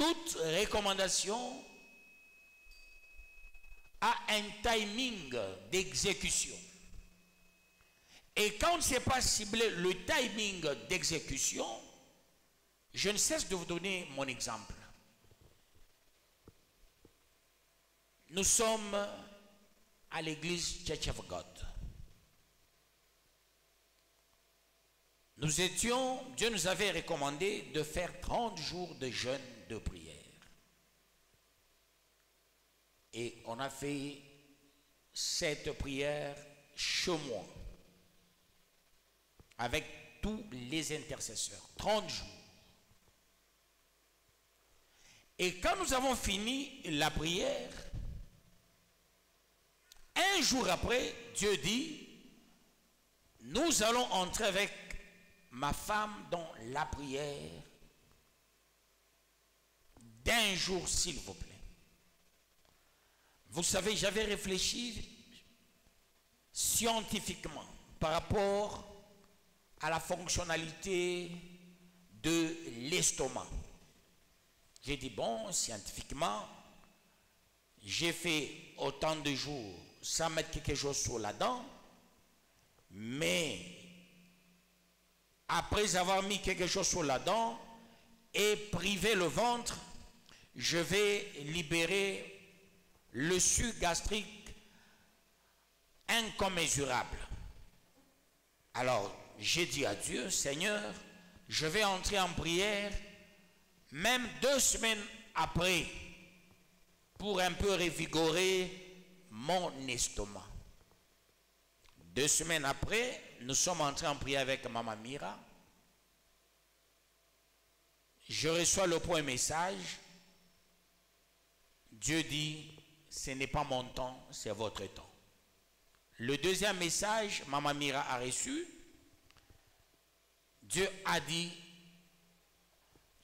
toute recommandation a un timing d'exécution. Et quand ce n'est pas ciblé le timing d'exécution, je ne cesse de vous donner mon exemple. Nous sommes à l'église Church of God. Dieu nous avait recommandé de faire 30 jours de jeûne de prière. Et on a fait cette prière chez moi, avec tous les intercesseurs, 30 jours. Et quand nous avons fini la prière, un jour après, Dieu dit, nous allons entrer avec ma femme dans la prière d'un jour, s'il vous plaît. Vous savez, j'avais réfléchi scientifiquement par rapport à la fonctionnalité de l'estomac. J'ai dit, bon, scientifiquement, j'ai fait autant de jours sans mettre quelque chose sur la dent, mais après avoir mis quelque chose sur la dent et privé le ventre, je vais libérer le suc gastrique incommensurable. Alors, j'ai dit à Dieu, Seigneur, je vais entrer en prière, même 2 semaines après, pour un peu revigorer mon estomac. 2 semaines après, nous sommes entrés en prière avec Maman Mira. Je reçois le premier message. Dieu dit, ce n'est pas mon temps, c'est votre temps. Le deuxième message, Maman Mira a reçu. Dieu a dit,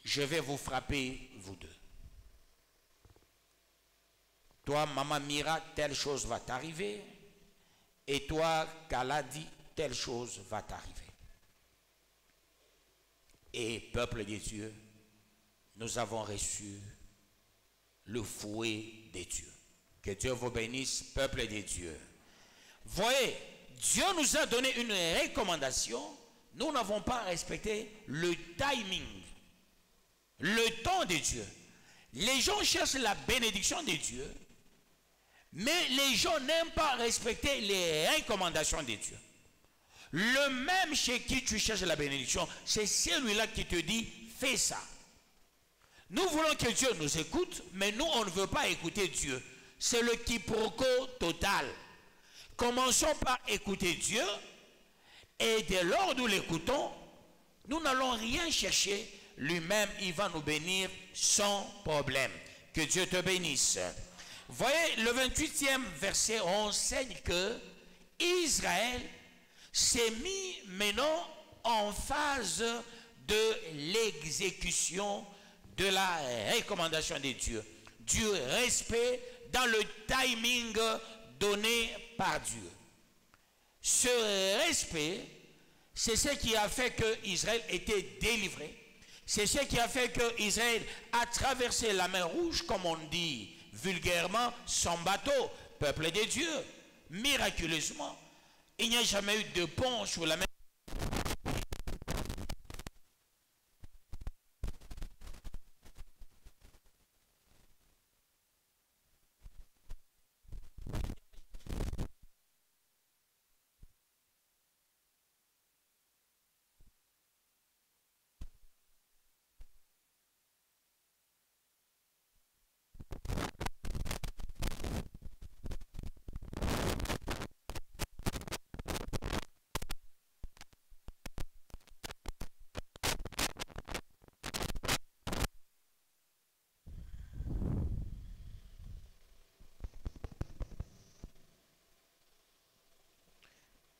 je vais vous frapper, vous deux. Toi, Maman Mira, telle chose va t'arriver. Et toi, Kaladi, telle chose va t'arriver. Et peuple de Dieu, nous avons reçu le fouet de Dieu. Que Dieu vous bénisse, peuple de Dieu. Voyez, Dieu nous a donné une recommandation. Nous n'avons pas respecté le timing, le temps de Dieu. Les gens cherchent la bénédiction de Dieu, mais les gens n'aiment pas respecter les recommandations de Dieu. Le même chez qui tu cherches la bénédiction, c'est celui-là qui te dit, fais ça. Nous voulons que Dieu nous écoute, mais nous, on ne veut pas écouter Dieu. C'est le quiproquo total. Commençons par écouter Dieu, et dès lors où nous l'écoutons, nous n'allons rien chercher. Lui-même, il va nous bénir sans problème. Que Dieu te bénisse. Voyez, le 28e verset, on enseigne que Israël s'est mis maintenant en phase de l'exécution de la recommandation de Dieu. Du respect dans le timing donné par Dieu. Ce respect, c'est ce qui a fait que Israël était délivré. C'est ce qui a fait que Israël a traversé la mer Rouge, comme on dit vulgairement, sans bateau, peuple de Dieu, miraculeusement. Il n'y a jamais eu de pont sur la mer.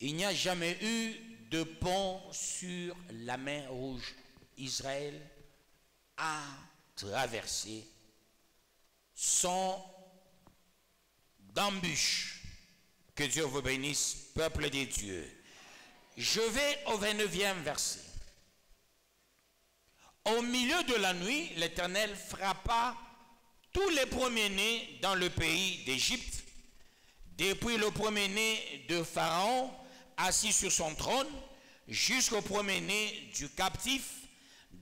Il n'y a jamais eu de pont sur la mer Rouge. Israël a traversé sans d'embûches. Que Dieu vous bénisse, peuple de Dieu. Je vais au 29e verset. Au milieu de la nuit, l'Éternel frappa tous les premiers-nés dans le pays d'Égypte, depuis le premier-né de Pharaon, assis sur son trône, jusqu'au premier-né du captif,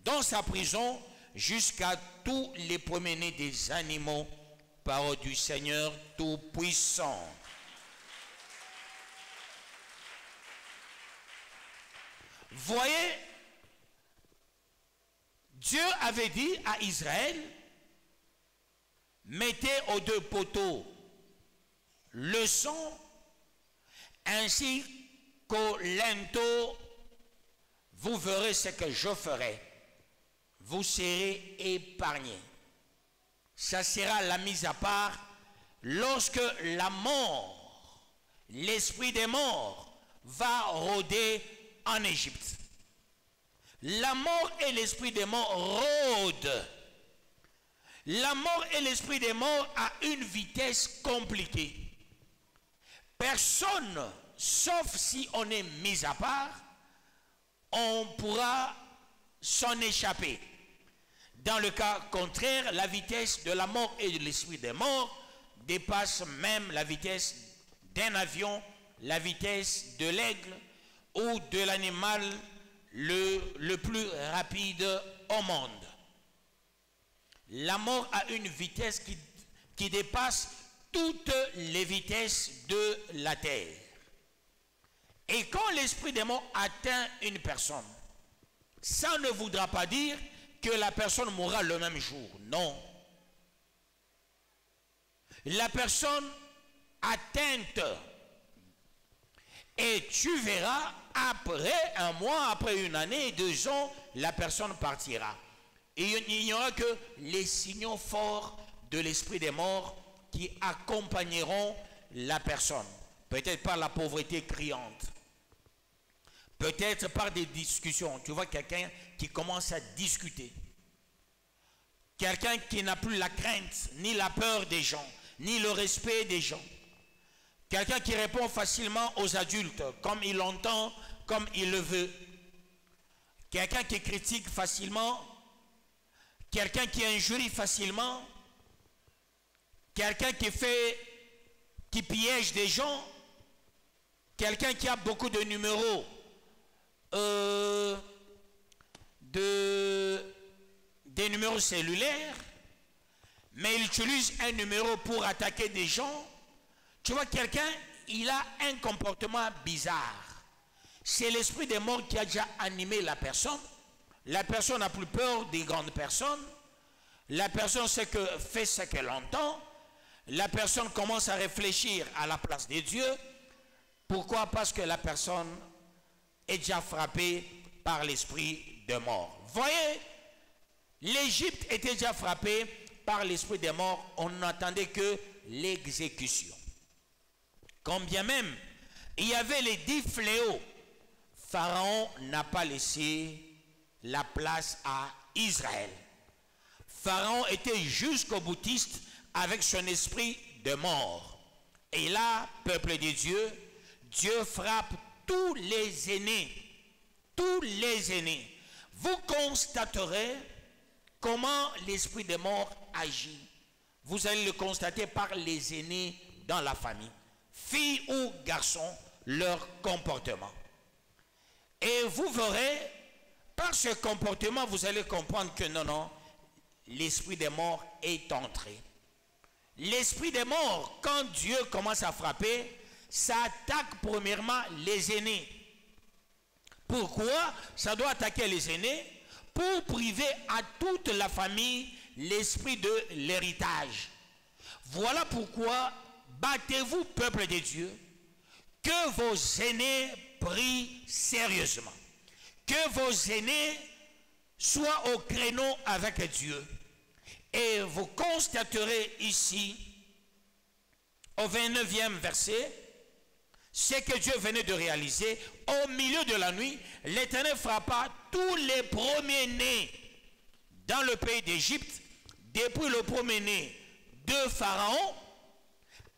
dans sa prison, jusqu'à tous les premiers-nés des animaux, parole du Seigneur Tout-Puissant. Voyez, Dieu avait dit à Israël, mettez aux deux poteaux le sang, ainsi qu'au linteau, vous verrez ce que je ferai. Vous serez épargnés. Ça sera la mise à part lorsque la mort, l'esprit des morts, va rôder en Égypte. La mort et l'esprit des morts rôdent. La mort et l'esprit des morts à une vitesse compliquée. Personne, sauf si on est mis à part, on pourra s'en échapper. Dans le cas contraire, la vitesse de la mort et de l'esprit des morts dépasse même la vitesse d'un avion, la vitesse de l'aigle ou de l'animal le plus rapide au monde. La mort a une vitesse qui dépasse toutes les vitesses de la terre. Et quand l'esprit des morts atteint une personne, ça ne voudra pas dire que la personne mourra le même jour. Non. La personne atteinte, et tu verras, après un mois, après une année, 2 ans, la personne partira. Et il n'y aura que les signaux forts de l'esprit des morts qui accompagneront la personne. Peut-être par la pauvreté criante. Peut-être par des discussions. Tu vois quelqu'un qui commence à discuter. Quelqu'un qui n'a plus la crainte, ni la peur des gens, ni le respect des gens. Quelqu'un qui répond facilement aux adultes, comme il l'entend, comme il le veut. Quelqu'un qui critique facilement. Quelqu'un qui injurie facilement. Quelqu'un qui piège des gens. Quelqu'un qui a beaucoup de numéros. Des numéros cellulaires, mais il utilise un numéro pour attaquer des gens. Tu vois, quelqu'un, il a un comportement bizarre. C'est l'esprit des morts qui a déjà animé la personne. La personne n'a plus peur des grandes personnes. La personne fait ce qu'elle entend. La personne commence à réfléchir à la place de Dieu. Pourquoi? Parce que la personne est déjà frappée par l'esprit de mort. Voyez, l'Égypte était déjà frappée par l'esprit des morts. On n'attendait que l'exécution. Quand bien même il y avait les 10 fléaux, Pharaon n'a pas laissé la place à Israël. Pharaon était jusqu'au boutiste avec son esprit de mort. Et là, peuple de Dieu, Dieu frappe tous les aînés. Tous les aînés. Vous constaterez comment l'esprit des morts agit. Vous allez le constater par les aînés dans la famille. Filles ou garçons, leur comportement. Et vous verrez, par ce comportement, vous allez comprendre que non, l'esprit des morts est entré. L'esprit des morts, quand Dieu commence à frapper, ça attaque premièrement les aînés. Pourquoi ça doit attaquer les aînés? Pour priver à toute la famille l'esprit de l'héritage. Voilà pourquoi, battez-vous, peuple de Dieu, que vos aînés prient sérieusement. Que vos aînés soient au créneau avec Dieu. Et vous constaterez ici, au 29e verset, ce que Dieu venait de réaliser. Au milieu de la nuit, l'Éternel frappa tous les premiers-nés dans le pays d'Égypte, depuis le premier-né de Pharaon,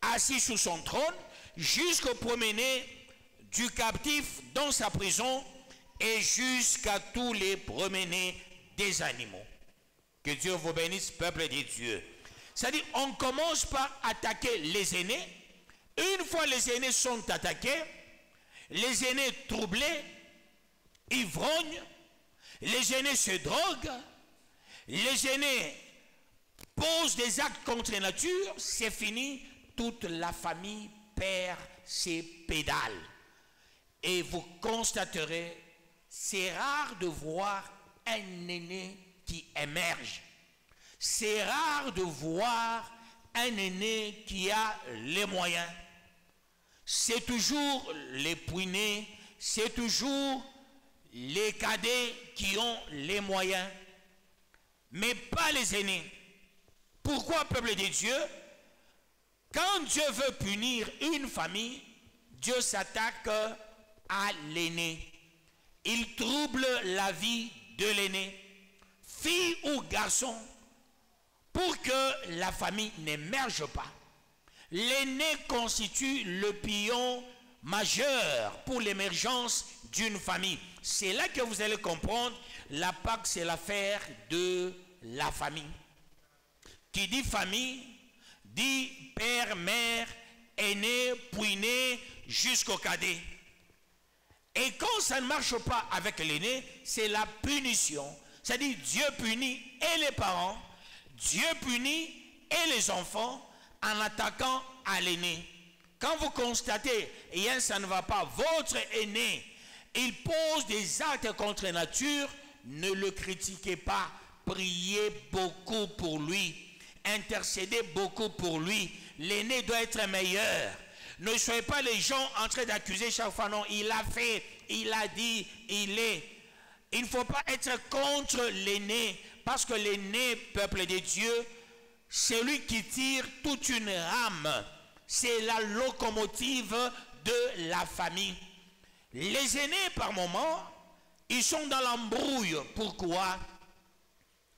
assis sur son trône, jusqu'au premier-né du captif dans sa prison, et jusqu'à tous les premiers-nés des animaux. Que Dieu vous bénisse, peuple de Dieu. C'est-à-dire, on commence par attaquer les aînés. Une fois les aînés sont attaqués, les aînés troublés, ivrognes, les aînés se droguent, les aînés posent des actes contre nature, c'est fini, toute la famille perd ses pédales. Et vous constaterez, c'est rare de voir un aîné qui émerge. C'est rare de voir un aîné qui a les moyens. C'est toujours les puinés, c'est toujours les cadets qui ont les moyens, mais pas les aînés. Pourquoi, peuple de Dieu? Quand Dieu veut punir une famille, Dieu s'attaque à l'aîné. Il trouble la vie de l'aîné, fille ou garçon, pour que la famille n'émerge pas. L'aîné constitue le pion majeur pour l'émergence d'une famille. C'est là que vous allez comprendre, la Pâque, c'est l'affaire de la famille. Qui dit famille, dit père, mère, aîné, puiné, jusqu'au cadet. Et quand ça ne marche pas avec l'aîné, c'est la punition. C'est-à-dire Dieu punit et les parents, Dieu punit et les enfants en attaquant à l'aîné. Quand vous constatez, et ça ne va pas, votre aîné, il pose des actes contre nature, ne le critiquez pas, priez beaucoup pour lui, intercédez beaucoup pour lui. L'aîné doit être meilleur. Ne soyez pas les gens en train d'accuser chaque fois, non, il a fait, il a dit, il est. Il ne faut pas être contre l'aîné, parce que l'aîné, peuple de Dieu, c'est lui qui tire toute une rame. C'est la locomotive de la famille. Les aînés, par moment, ils sont dans l'embrouille. Pourquoi?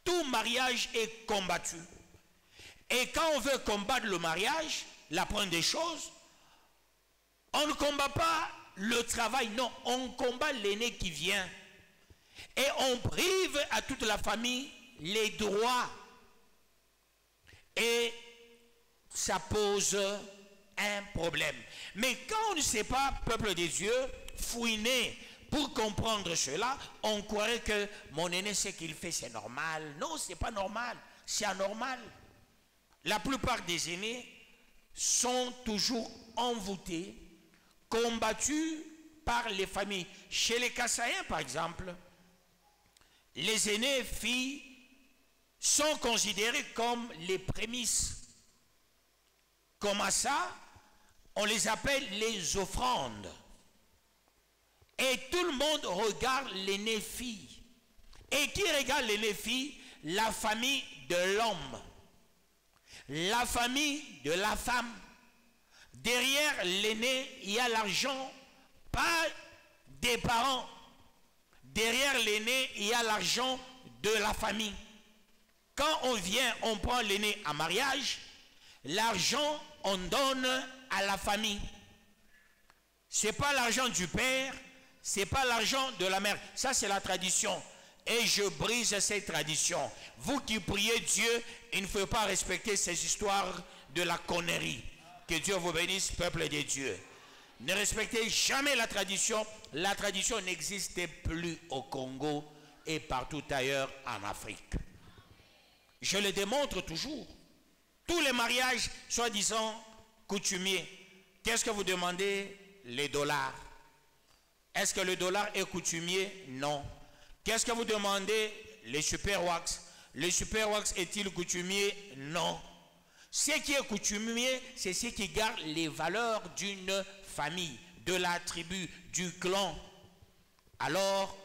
Tout mariage est combattu. Et quand on veut combattre le mariage, la première des choses, on ne combat pas le travail, non, on combat l'aîné qui vient. Et on prive à toute la famille les droits. Et ça pose un problème. Mais quand on ne sait pas, peuple de Dieu, fouiner pour comprendre cela, on croirait que mon aîné, ce qu'il fait, c'est normal. Non, ce n'est pas normal, c'est anormal. La plupart des aînés sont toujours envoûtés, combattus par les familles. Chez les Kassaïens, par exemple, les aînés filles sont considérés comme les prémices. Comme ça, on les appelle les offrandes. Et tout le monde regarde l'aîné fille. Et qui regarde l'aîné fille? La famille de l'homme. La famille de la femme. Derrière l'aîné, il y a l'argent, pas des parents. Derrière l'aîné, il y a l'argent de la famille. Quand on vient, on prend l'aîné en mariage, l'argent, on donne à la famille. Ce n'est pas l'argent du père, ce n'est pas l'argent de la mère. Ça, c'est la tradition. Et je brise cette tradition. Vous qui priez Dieu, il ne faut pas respecter ces histoires de la connerie. Que Dieu vous bénisse, peuple de Dieu. Ne respectez jamais la tradition. La tradition n'existe plus au Congo et partout ailleurs en Afrique. Je le démontre toujours. Tous les mariages, soi-disant coutumiers, qu'est-ce que vous demandez? Les dollars. Est-ce que le dollar est coutumier? Non. Qu'est-ce que vous demandez? Les super wax. Le super wax est-il coutumier? Non. Ce qui est coutumier, c'est ce qui garde les valeurs d'une famille, de la tribu, du clan. Alors,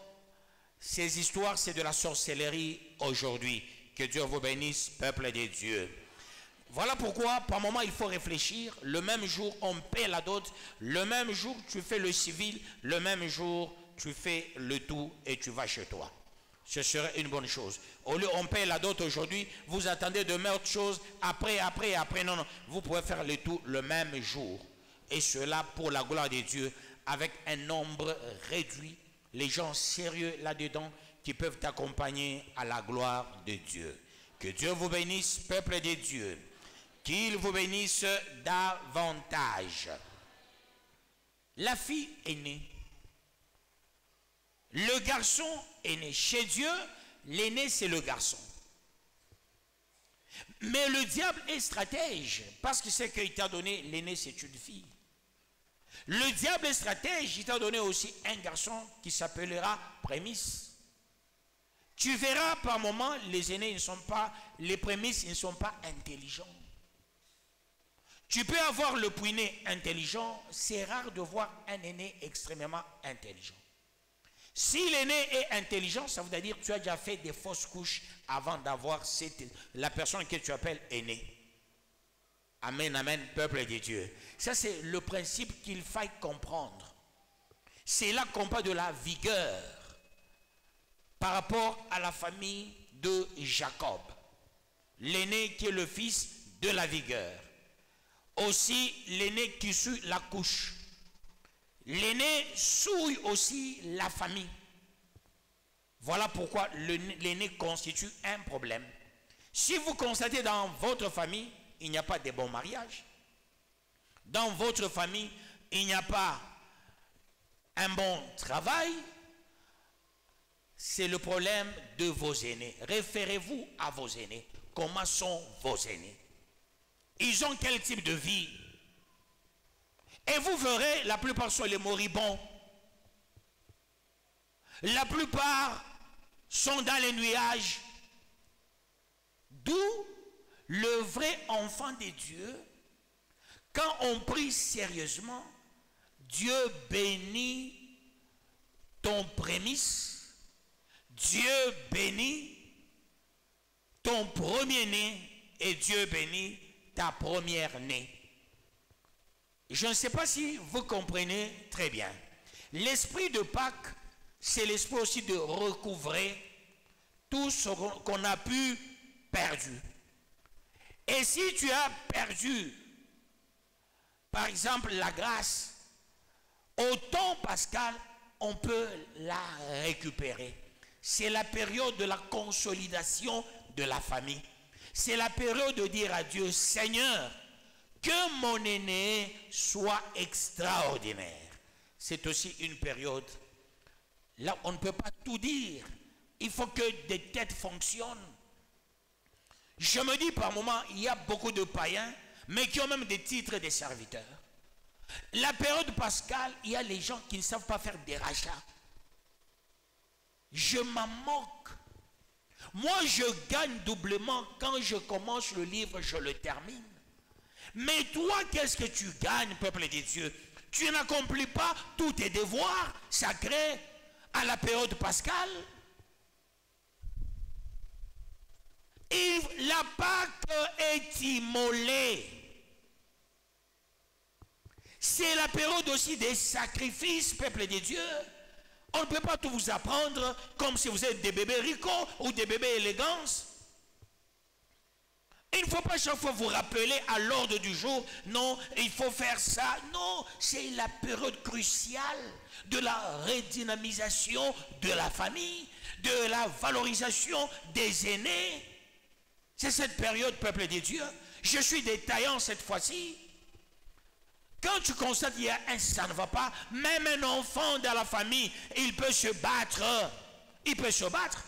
ces histoires, c'est de la sorcellerie aujourd'hui. Que Dieu vous bénisse, peuple de Dieu. Voilà pourquoi, par moment, il faut réfléchir. Le même jour, on paie la dot. Le même jour, tu fais le civil. Le même jour, tu fais le tout et tu vas chez toi. Ce serait une bonne chose. Au lieu, on paie la dot aujourd'hui, vous attendez demain autre chose, après. Non, non. Vous pouvez faire le tout le même jour. Et cela pour la gloire de Dieu, avec un nombre réduit. Les gens sérieux là-dedans qui peuvent t'accompagner à la gloire de Dieu. Que Dieu vous bénisse, peuple de Dieu. Qu'il vous bénisse davantage. La fille est née. Le garçon est né. Chez Dieu, l'aîné, c'est le garçon. Mais le diable est stratège, parce qu'il sait qu'il t'a donné, l'aîné, c'est une fille. Le diable est stratège, il t'a donné aussi un garçon qui s'appellera prémisse. Tu verras par moments, les aînés ne sont pas, les prémices ne sont pas intelligents. Tu peux avoir le puiné intelligent, c'est rare de voir un aîné extrêmement intelligent. Si l'aîné est intelligent, ça veut dire que tu as déjà fait des fausses couches avant d'avoir la personne que tu appelles aîné. Amen, amen, peuple de Dieu. Ça, c'est le principe qu'il faille comprendre. C'est là qu'on parle de la vigueur par rapport à la famille de Jacob. L'aîné qui est le fils de la vigueur. Aussi, l'aîné qui suit la couche. L'aîné souille aussi la famille. Voilà pourquoi l'aîné constitue un problème. Si vous constatez dans votre famille, il n'y a pas de bon mariage. Dans votre famille, il n'y a pas un bon travail. C'est le problème de vos aînés. Référez-vous à vos aînés. Comment sont vos aînés? Ils ont quel type de vie? Et vous verrez, la plupart sont les moribonds. La plupart sont dans les nuages. D'où le vrai enfant de Dieu, quand on prie sérieusement, Dieu bénit ton prémisse, Dieu bénit ton premier-né et Dieu bénit ta première-née. Je ne sais pas si vous comprenez très bien. L'esprit de Pâques, c'est l'esprit aussi de recouvrer tout ce qu'on a pu perdre. Et si tu as perdu, par exemple, la grâce, au temps pascal, on peut la récupérer. C'est la période de la consolidation de la famille. C'est la période de dire à Dieu, Seigneur, que mon aîné soit extraordinaire. C'est aussi une période, là on ne peut pas tout dire. Il faut que des têtes fonctionnent. Je me dis par moments, il y a beaucoup de païens, mais qui ont même des titres de serviteurs. La période pascale, il y a les gens qui ne savent pas faire des rachats. Je m'en moque. Moi, je gagne doublement quand je commence le livre, je le termine. Mais toi, qu'est-ce que tu gagnes, peuple de Dieu? Tu n'accomplis pas tous tes devoirs sacrés à la période pascale. Et la Pâque est immolée. C'est la période aussi des sacrifices, peuple de Dieu. On ne peut pas tout vous apprendre comme si vous êtes des bébés ricots ou des bébés élégance. Il ne faut pas chaque fois vous rappeler à l'ordre du jour, non, il faut faire ça. Non, c'est la période cruciale de la redynamisation de la famille, de la valorisation des aînés. C'est cette période, peuple de Dieu. Je suis détaillant cette fois-ci. Quand tu constates qu'il y a ça ne va pas, même un enfant dans la famille, il peut se battre. Il peut se battre.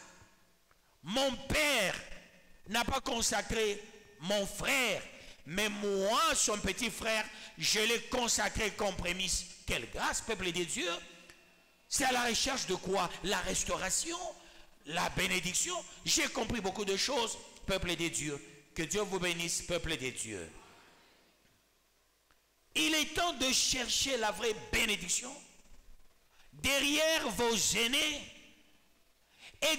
Mon père n'a pas consacré mon frère, mais moi, son petit frère, je l'ai consacré comme prémisse. Quelle grâce, peuple de Dieu! C'est à la recherche de quoi? La restauration, la bénédiction. J'ai compris beaucoup de choses, peuple de Dieu. Que Dieu vous bénisse, peuple de Dieu. Il est temps de chercher la vraie bénédiction derrière vos aînés et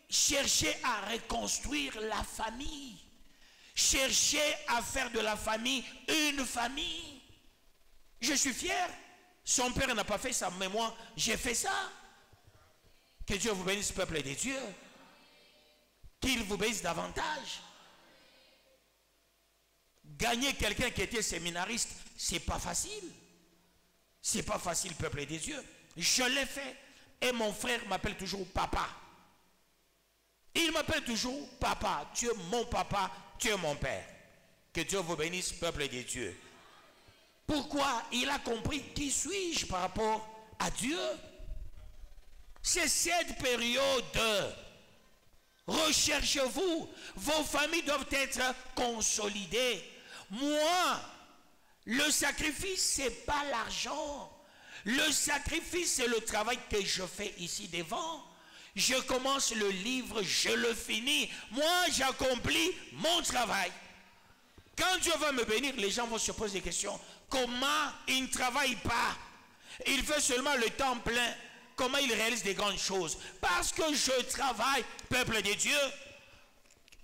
chercher à reconstruire la famille. Chercher à faire de la famille une famille. Je suis fier. Son père n'a pas fait ça, mais moi, j'ai fait ça. Que Dieu vous bénisse, peuple de Dieu. Qu'il vous bénisse davantage. Gagner quelqu'un qui était séminariste, c'est pas facile. C'est pas facile, peuple de Dieu. Je l'ai fait. Et mon frère m'appelle toujours papa. Il m'appelle toujours papa. Tu es mon papa, tu es mon père. Que Dieu vous bénisse, peuple de Dieu. Pourquoi? Il a compris qui suis-je par rapport à Dieu. C'est cette période. Recherchez-vous. Vos familles doivent être consolidées. Moi, le sacrifice, ce n'est pas l'argent. Le sacrifice, c'est le travail que je fais ici devant. Je commence le livre, je le finis. Moi, j'accomplis mon travail. Quand Dieu va me bénir, les gens vont se poser des questions. Comment il ne travaille pas? Il fait seulement le temps plein. Comment il réalise des grandes choses? Parce que je travaille, peuple de Dieu.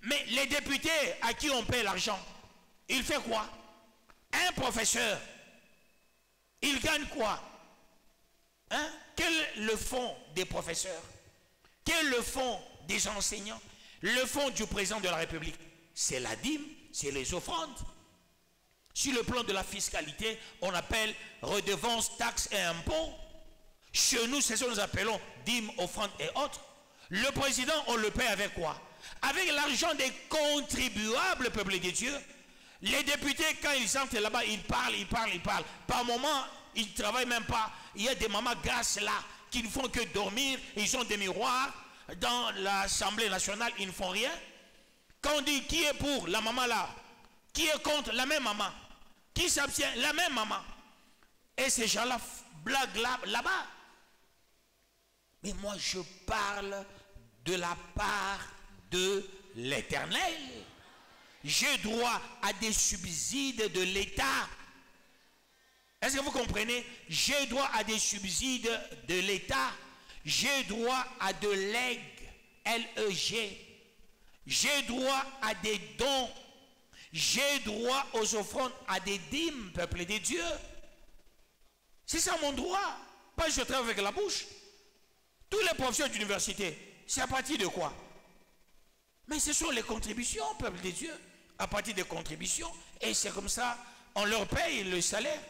Mais les députés à qui on paie l'argent, il fait quoi? Un professeur, il gagne quoi? Hein? Quel est le fonds des professeurs? Quel est le fonds des enseignants? Le fonds du président de la République, c'est la dîme, c'est les offrandes. Sur le plan de la fiscalité, on appelle redevance, taxes et impôts. Chez nous, c'est ce que nous appelons dîmes, offrandes et autres. Le président, on le paie avec quoi? Avec l'argent des contribuables, peuple de Dieu. Les députés, quand ils entrent là-bas, ils parlent. Par moment, ils ne travaillent même pas. Il y a des mamans grasses là, qui ne font que dormir. Ils ont des miroirs. Dans l'Assemblée nationale, ils ne font rien. Quand on dit qui est pour, la maman là. Qui est contre, la même maman. Qui s'abstient, la même maman. Et ces gens-là blaguent là-bas. Mais moi, je parle de la part de l'Éternel. J'ai droit à des subsides de l'État. Est-ce que vous comprenez? J'ai droit à des subsides de l'État. J'ai droit à de legs, L-E-G. J'ai droit à des dons. J'ai droit aux offrandes, à des dîmes, peuple de Dieu. C'est ça mon droit. Pas je travaille avec la bouche. Tous les professeurs d'université, c'est à partir de quoi? Mais ce sont les contributions, peuple de Dieu. À partir des contributions. Et c'est comme ça, on leur paye le salaire.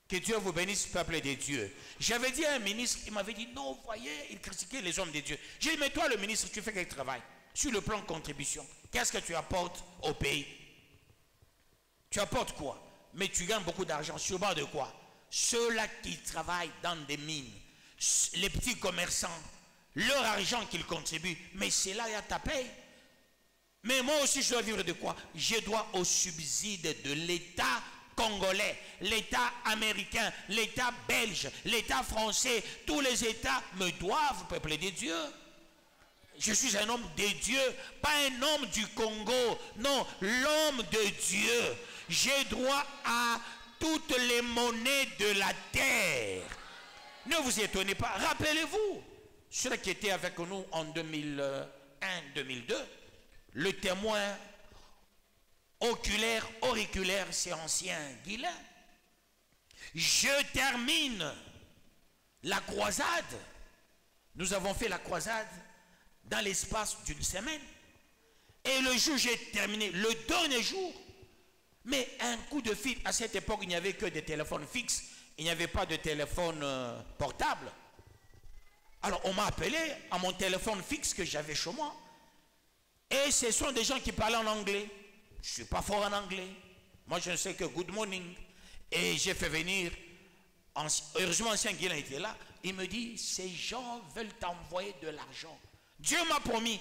Que Dieu vous bénisse, peuple de Dieu. J'avais dit à un ministre, il m'avait dit, non, vous voyez, il critiquait les hommes de Dieu. J'ai dit, mais toi, le ministre, tu fais quel travail? Sur le plan de contribution, qu'est-ce que tu apportes au pays? Tu apportes quoi? Mais tu gagnes beaucoup d'argent. Sur base de quoi? Ceux-là qui travaillent dans des mines, les petits commerçants, leur argent qu'ils contribuent, mais c'est là il y a ta paye. Mais moi aussi je dois vivre de quoi? Je dois au subside de l'État congolais, l'État américain, l'État belge, l'État français. Tous les États me doivent, peuple de Dieu. Je suis un homme de Dieu, pas un homme du Congo. Non, l'homme de Dieu. J'ai droit à toutes les monnaies de la terre. Ne vous étonnez pas. Rappelez-vous, ceux qui étaient avec nous en 2001-2002, le témoin oculaire, auriculaire, c'est ancien Guilain. Je termine la croisade. Nous avons fait la croisade dans l'espace d'une semaine. Et le jour où j'ai terminé, le dernier jour, mais un coup de fil, à cette époque, il n'y avait que des téléphones fixes, il n'y avait pas de téléphone portable. Alors on m'a appelé à mon téléphone fixe que j'avais chez moi. Et ce sont des gens qui parlaient en anglais. Je ne suis pas fort en anglais. Moi, je ne sais que good morning. Et j'ai fait venir, heureusement, ancien Guilain était là. Il me dit, ces gens veulent t'envoyer de l'argent. Dieu m'a promis,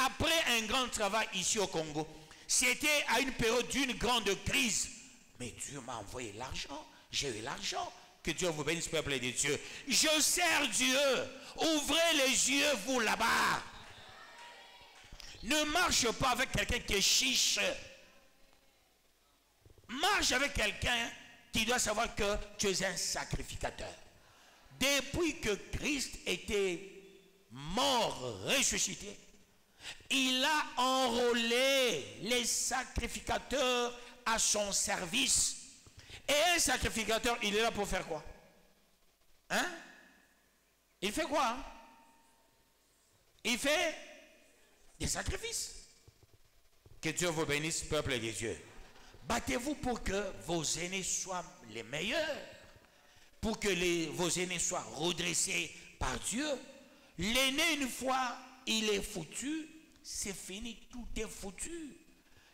après un grand travail ici au Congo, c'était à une période d'une grande crise. Mais Dieu m'a envoyé l'argent. J'ai eu l'argent. Que Dieu vous bénisse, peuple de Dieu. Je sers Dieu. Ouvrez les yeux, vous là-bas. Ne marche pas avec quelqu'un qui est chiche. Marche avec quelqu'un qui doit savoir que tu es un sacrificateur. Depuis que Christ était mort, ressuscité, il a enrôlé les sacrificateurs à son service. Et un sacrificateur, il est là pour faire quoi? Hein? Il fait quoi? Il fait des sacrifices. Que Dieu vous bénisse, peuple de Dieu. Battez-vous pour que vos aînés soient les meilleurs. Pour que vos aînés soient redressés par Dieu. L'aîné, une fois il est foutu, c'est fini, tout est foutu.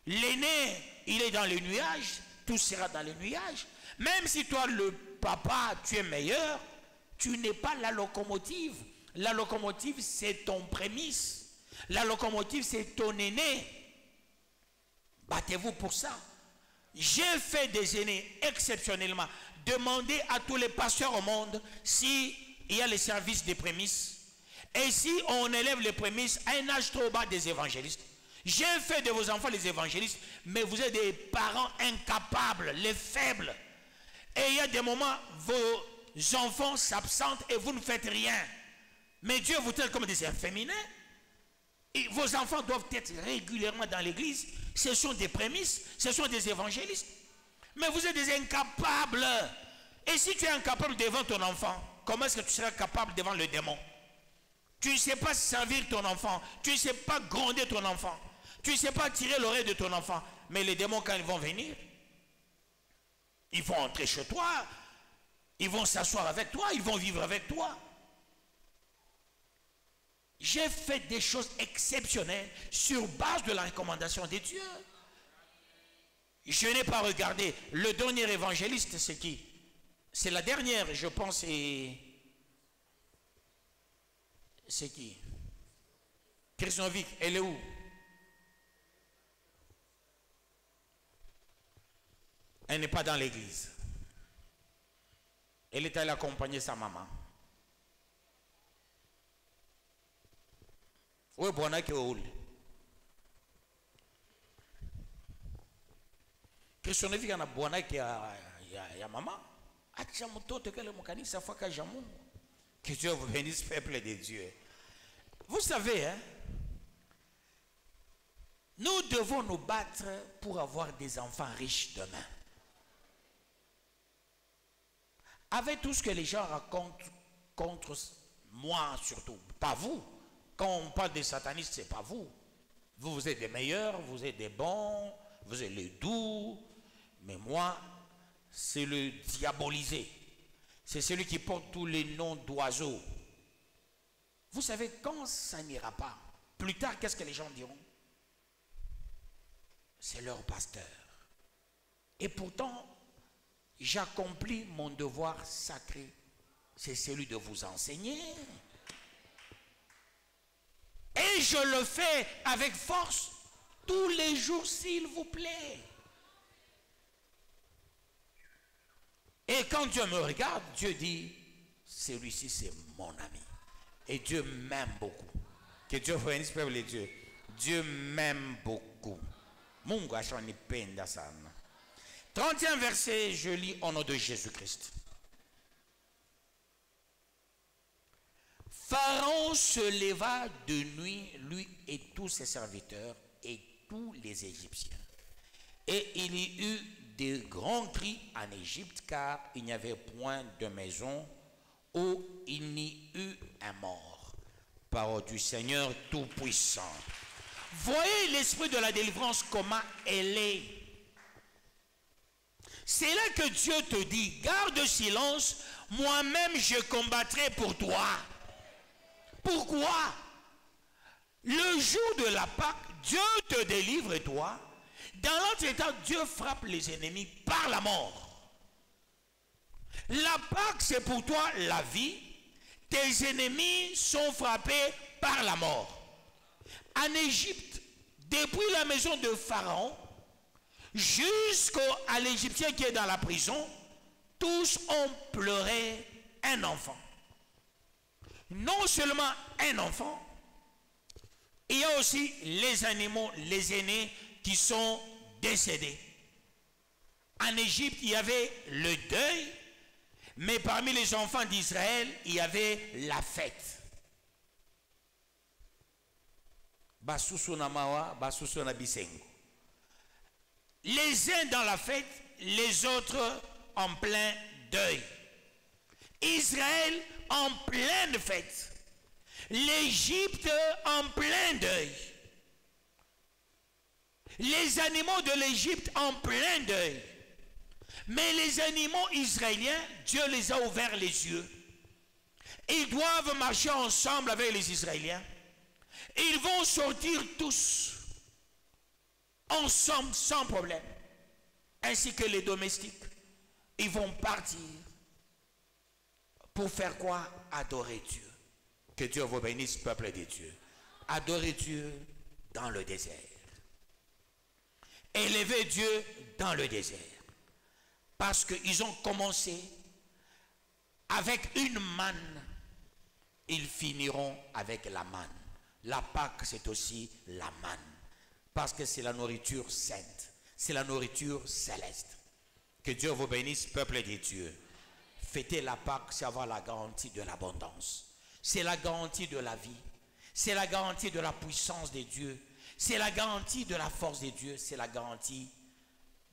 L'aîné, il est dans les nuages, tout sera dans les nuages. Même si toi, le papa, tu es meilleur, tu n'es pas la locomotive. La locomotive, c'est ton prémisse. La locomotive, c'est ton aîné. Battez-vous pour ça. J'ai fait des aînés exceptionnellement. Demandez à tous les pasteurs au monde s'il y a les services des prémices. Et si on élève les prémices à un âge trop bas des évangélistes. J'ai fait de vos enfants les évangélistes, mais vous êtes des parents incapables, les faibles. Et il y a des moments, vos enfants s'absentent et vous ne faites rien. Mais Dieu vous traite comme des efféminés. Et vos enfants doivent être régulièrement dans l'église. Ce sont des prémices, ce sont des évangélistes. Mais vous êtes des incapables. Et si tu es incapable devant ton enfant, comment est-ce que tu seras capable devant le démon? Tu ne sais pas servir ton enfant. Tu ne sais pas gronder ton enfant. Tu ne sais pas tirer l'oreille de ton enfant. Mais les démons, quand ils vont venir, ils vont entrer chez toi. Ils vont s'asseoir avec toi. Ils vont vivre avec toi. J'ai fait des choses exceptionnelles sur base de la recommandation de Dieu. Je n'ai pas regardé. Le dernier évangéliste, c'est qui? C'est la dernière, je pense, et... C'est qui? Krishnovic, elle est où? Elle n'est pas dans l'église. Elle est allée accompagner sa maman. Oui, bon, qui est où? Krishnovic, il y a bon qui a maman. Que Dieu vous bénisse, peuple de Dieu. Vous savez, hein, nous devons nous battre pour avoir des enfants riches demain. Avec tout ce que les gens racontent contre moi surtout, pas vous. Quand on parle des satanistes, c'est pas vous. Vous êtes des meilleurs, vous êtes des bons, vous êtes les doux. Mais moi, c'est le diabolisé. C'est celui qui porte tous les noms d'oiseaux. Vous savez, quand ça n'ira pas, plus tard, qu'est-ce que les gens diront? C'est leur pasteur. Et pourtant, j'accomplis mon devoir sacré. C'est celui de vous enseigner. Et je le fais avec force tous les jours, s'il vous plaît. Et quand Dieu me regarde, Dieu dit, celui-ci c'est mon ami. Et Dieu m'aime beaucoup. Que Dieu vous bénisse, peuple de Dieu. Dieu m'aime beaucoup. 30e verset, je lis au nom de Jésus-Christ. Pharaon se leva de nuit, lui et tous ses serviteurs et tous les Égyptiens. Et il y eut de grands cris en Égypte, car il n'y avait point de maison où il n'y eut un mort. Parole du Seigneur Tout-Puissant. Voyez l'esprit de la délivrance, comment elle est. C'est là que Dieu te dit, garde silence, moi-même je combattrai pour toi. Pourquoi? Le jour de la Pâque, Dieu te délivre toi. Dans l'autre état, Dieu frappe les ennemis par la mort. La Pâque, c'est pour toi la vie. Tes ennemis sont frappés par la mort. En Égypte, depuis la maison de Pharaon jusqu'à l'Égyptien qui est dans la prison, tous ont pleuré un enfant. Non seulement un enfant, il y a aussi les animaux, les aînés qui sont décédés. En Égypte, il y avait le deuil, mais parmi les enfants d'Israël, il y avait la fête. Les uns dans la fête, les autres en plein deuil. Israël en pleine fête. L'Égypte en plein deuil. Les animaux de l'Égypte en plein deuil. Mais les animaux israéliens, Dieu les a ouverts les yeux. Ils doivent marcher ensemble avec les Israéliens. Ils vont sortir tous ensemble sans problème, ainsi que les domestiques. Ils vont partir pour faire quoi? Adorer Dieu. Que Dieu vous bénisse, peuple de Dieu. Adorer Dieu dans le désert. Élever Dieu dans le désert. Parce qu'ils ont commencé avec une manne. Ils finiront avec la manne. La Pâque, c'est aussi la manne. Parce que c'est la nourriture sainte. C'est la nourriture céleste. Que Dieu vous bénisse, peuple de Dieu. Fêter la Pâque, c'est avoir la garantie de l'abondance. C'est la garantie de la vie. C'est la garantie de la puissance de Dieu. C'est la garantie de la force de Dieu. C'est la garantie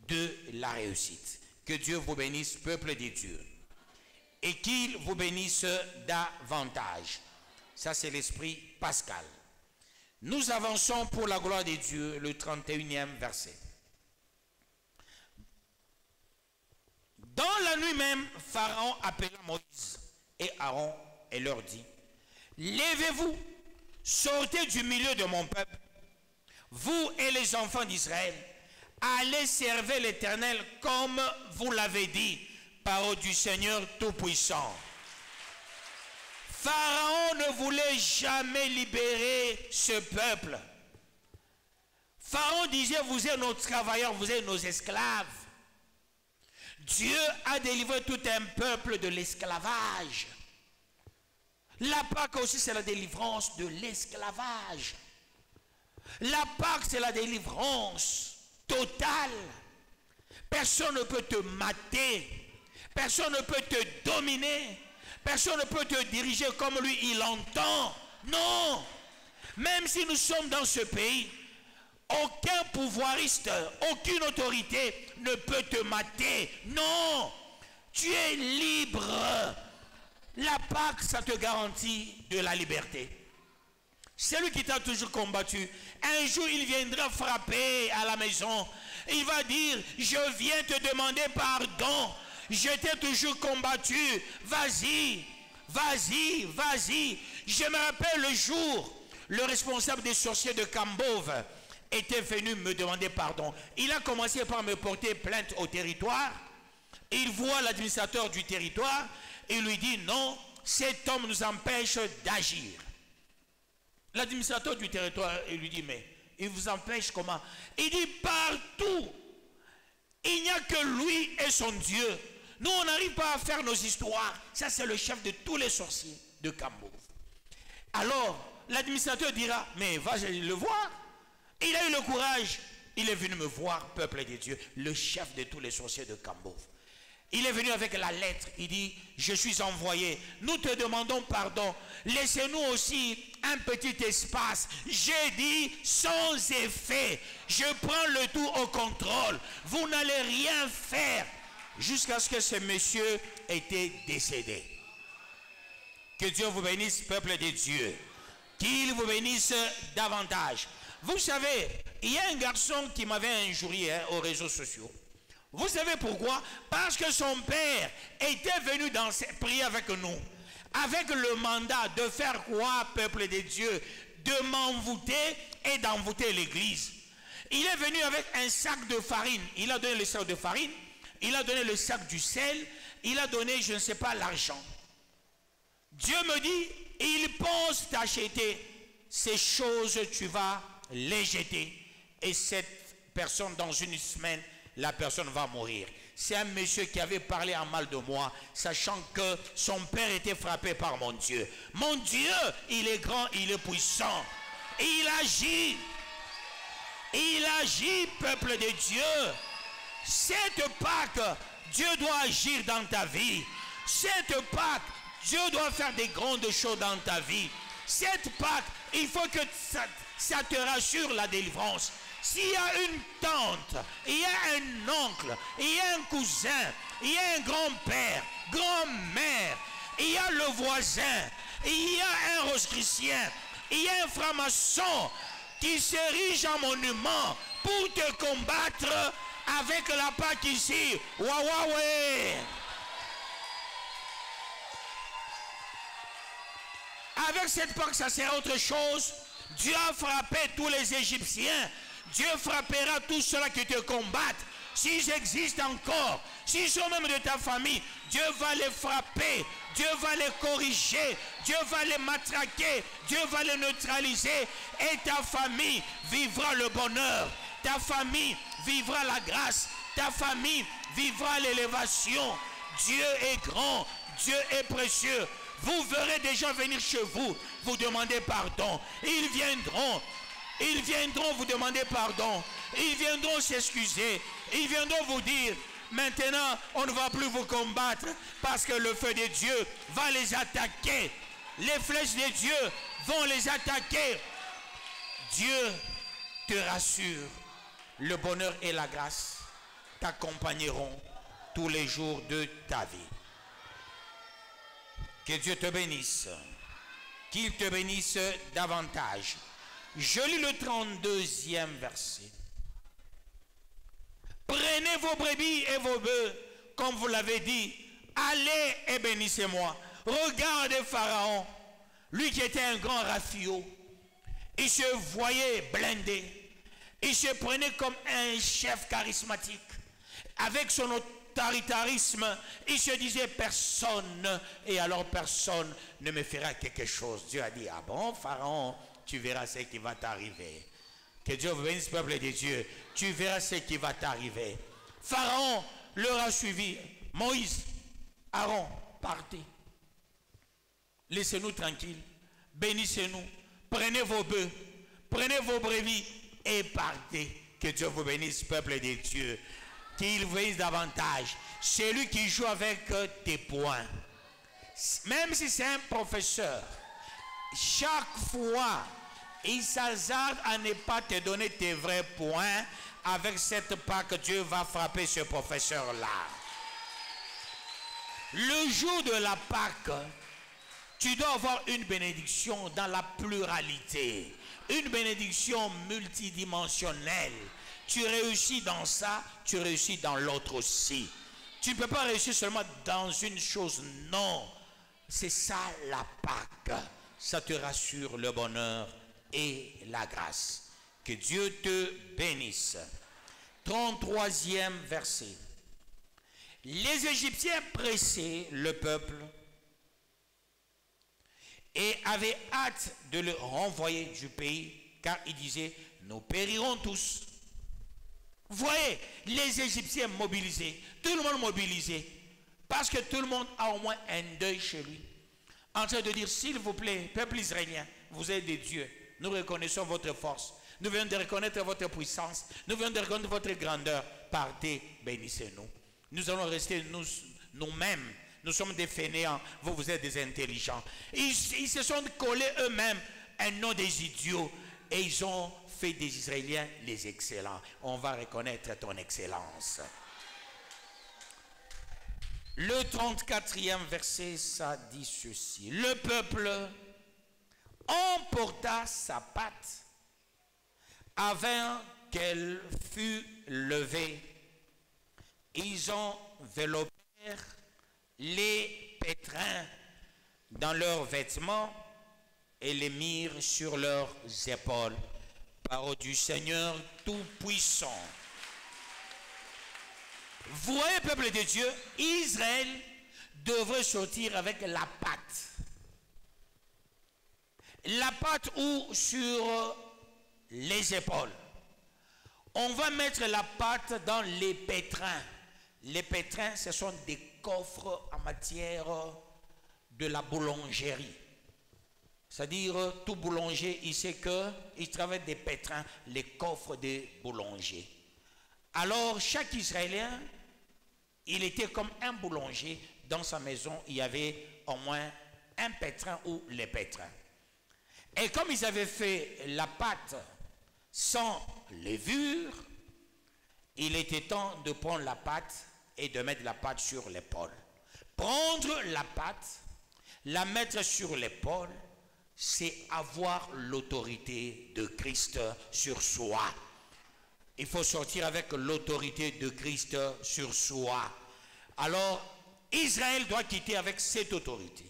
de la réussite. Que Dieu vous bénisse, peuple de Dieu. Et qu'il vous bénisse davantage. Ça, c'est l'esprit pascal. Nous avançons pour la gloire de Dieu, le 31e verset. Dans la nuit même, Pharaon appela Moïse et Aaron et leur dit: levez-vous, sortez du milieu de mon peuple, vous et les enfants d'Israël, allez servir l'Éternel comme vous l'avez dit, parole du Seigneur Tout-Puissant. Pharaon ne voulait jamais libérer ce peuple. Pharaon disait: vous êtes nos travailleurs, vous êtes nos esclaves. Dieu a délivré tout un peuple de l'esclavage. La Pâque aussi, c'est la délivrance de l'esclavage. La Pâque, c'est la délivrance totale. Personne ne peut te mater. Personne ne peut te dominer. Personne ne peut te diriger comme lui, il entend. Non. Même si nous sommes dans ce pays, aucun pouvoiriste, aucune autorité ne peut te mater. Non. Tu es libre. La Pâque, ça te garantit de la liberté. Celui qui t'a toujours combattu, un jour il viendra frapper à la maison. Il va dire: je viens te demander pardon. Je t'ai toujours combattu. Vas-y, vas-y, vas-y. Je me rappelle le jour, le responsable des sorciers de Kambove était venu me demander pardon. Il a commencé par me porter plainte au territoire. Il voit l'administrateur du territoire. Il lui dit: non, cet homme nous empêche d'agir. L'administrateur du territoire, il lui dit: mais il vous empêche comment? Il dit: partout. Il n'y a que lui et son Dieu. Nous, on n'arrive pas à faire nos histoires. Ça, c'est le chef de tous les sorciers de Kambove. Alors, l'administrateur dira: mais va le voir. Il a eu le courage. Il est venu me voir, peuple de Dieu, le chef de tous les sorciers de Kambove. Il est venu avec la lettre. Il dit: je suis envoyé. Nous te demandons pardon. Laissez-nous aussi un petit espace. J'ai dit sans effet. Je prends le tout au contrôle. Vous n'allez rien faire. Jusqu'à ce que ce monsieur ait été décédé. Que Dieu vous bénisse, peuple de Dieu. Qu'il vous bénisse davantage. Vous savez, il y a un garçon qui m'avait injurié aux réseaux sociaux. Vous savez pourquoi? Parce que son père était venu prier avec nous. Avec le mandat de faire quoi, peuple de Dieu? De m'envoûter et d'envoûter l'église. Il est venu avec un sac de farine. Il a donné le sac de farine. Il a donné le sac du sel. Il a donné, je ne sais pas, l'argent. Dieu me dit: il pense t'acheter. Ces choses, tu vas les jeter. Et cette personne, dans une semaine, la personne va mourir. C'est un monsieur qui avait parlé en mal de moi, sachant que son père était frappé par mon Dieu. Mon Dieu, il est grand, il est puissant. Il agit. Il agit, peuple de Dieu. Cette Pâque, Dieu doit agir dans ta vie. Cette Pâque, Dieu doit faire des grandes choses dans ta vie. Cette Pâque, il faut que ça te rassure la délivrance. S'il y a une tante, il y a un oncle, il y a un cousin, il y a un grand-père, grand-mère, il y a le voisin, il y a un rosicrucien, il y a un franc-maçon qui s'érige en monument pour te combattre avec la Pâque ici. Waouh. Avec cette Pâque, ça sert à autre chose. Dieu a frappé tous les Égyptiens. Dieu frappera tous ceux qui te combattent. S'ils existent encore, s'ils sont même de ta famille, Dieu va les frapper, Dieu va les corriger, Dieu va les matraquer, Dieu va les neutraliser et ta famille vivra le bonheur, ta famille vivra la grâce, ta famille vivra l'élévation. Dieu est grand, Dieu est précieux. Vous verrez des gens venir chez vous, vous demander pardon. Ils viendront vous demander pardon. Ils viendront s'excuser. Ils viendront vous dire, maintenant, on ne va plus vous combattre parce que le feu de Dieu va les attaquer. Les flèches de Dieu vont les attaquer. Dieu te rassure. Le bonheur et la grâce t'accompagneront tous les jours de ta vie. Que Dieu te bénisse. Qu'il te bénisse davantage. Je lis le 32e verset. Prenez vos brebis et vos bœufs, comme vous l'avez dit. Allez et bénissez-moi. Regardez Pharaon, lui qui était un grand rafio. Il se voyait blindé. Il se prenait comme un chef charismatique. Avec son autoritarisme, il se disait personne, et alors personne ne me fera quelque chose. Dieu a dit, ah bon, Pharaon, tu verras ce qui va t'arriver. Que Dieu vous bénisse, peuple de Dieu. Tu verras ce qui va t'arriver. Pharaon leur a suivi. Moïse, Aaron, partez. Laissez-nous tranquilles. Bénissez-nous. Prenez vos bœufs. Prenez vos brebis et partez. Que Dieu vous bénisse, peuple de Dieu. Qu'il vous bénisse davantage. Celui qui joue avec tes poings. Même si c'est un professeur, chaque fois, il s'hasarde à ne pas te donner tes vrais points. Avec cette Pâque, Dieu va frapper ce professeur-là. Le jour de la Pâque, tu dois avoir une bénédiction dans la pluralité. Une bénédiction multidimensionnelle. Tu réussis dans ça, tu réussis dans l'autre aussi. Tu ne peux pas réussir seulement dans une chose, non. C'est ça la Pâque. Ça te rassure le bonheur et la grâce. Que Dieu te bénisse. 33e verset. Les Égyptiens pressaient le peuple et avaient hâte de le renvoyer du pays, car ils disaient, nous périrons tous. Vous voyez, les Égyptiens mobilisés, tout le monde mobilisé, parce que tout le monde a au moins un deuil chez lui, en train de dire, s'il vous plaît, peuple israélien, vous êtes des dieux, nous reconnaissons votre force, nous venons de reconnaître votre puissance, nous venons de reconnaître votre grandeur, partez, bénissez-nous. Nous allons rester nous-mêmes, nous sommes des fainéants, vous êtes des intelligents. Ils se sont collés eux-mêmes un nom des idiots, et ils ont fait des Israéliens les excellents. On va reconnaître ton excellence. Le 34e verset, ça dit ceci. Le peuple emporta sa patte avant qu'elle fût levée. Ils enveloppèrent les pétrins dans leurs vêtements et les mirent sur leurs épaules. Parole du Seigneur Tout-Puissant. Vous voyez, peuple de Dieu, Israël devrait sortir avec la patte. La patte ou sur les épaules. On va mettre la patte dans les pétrins. Les pétrins, ce sont des coffres en matière de la boulangerie. C'est-à-dire, tout boulanger, il sait qu'il travaille des pétrins, les coffres des boulangers. Alors, chaque Israélien, il était comme un boulanger. Dans sa maison, il y avait au moins un pétrin ou les pétrins. Et comme ils avaient fait la pâte sans levure, il était temps de prendre la pâte et de mettre la pâte sur l'épaule. Prendre la pâte, la mettre sur l'épaule, c'est avoir l'autorité de Christ sur soi. Il faut sortir avec l'autorité de Christ sur soi. Alors, Israël doit quitter avec cette autorité.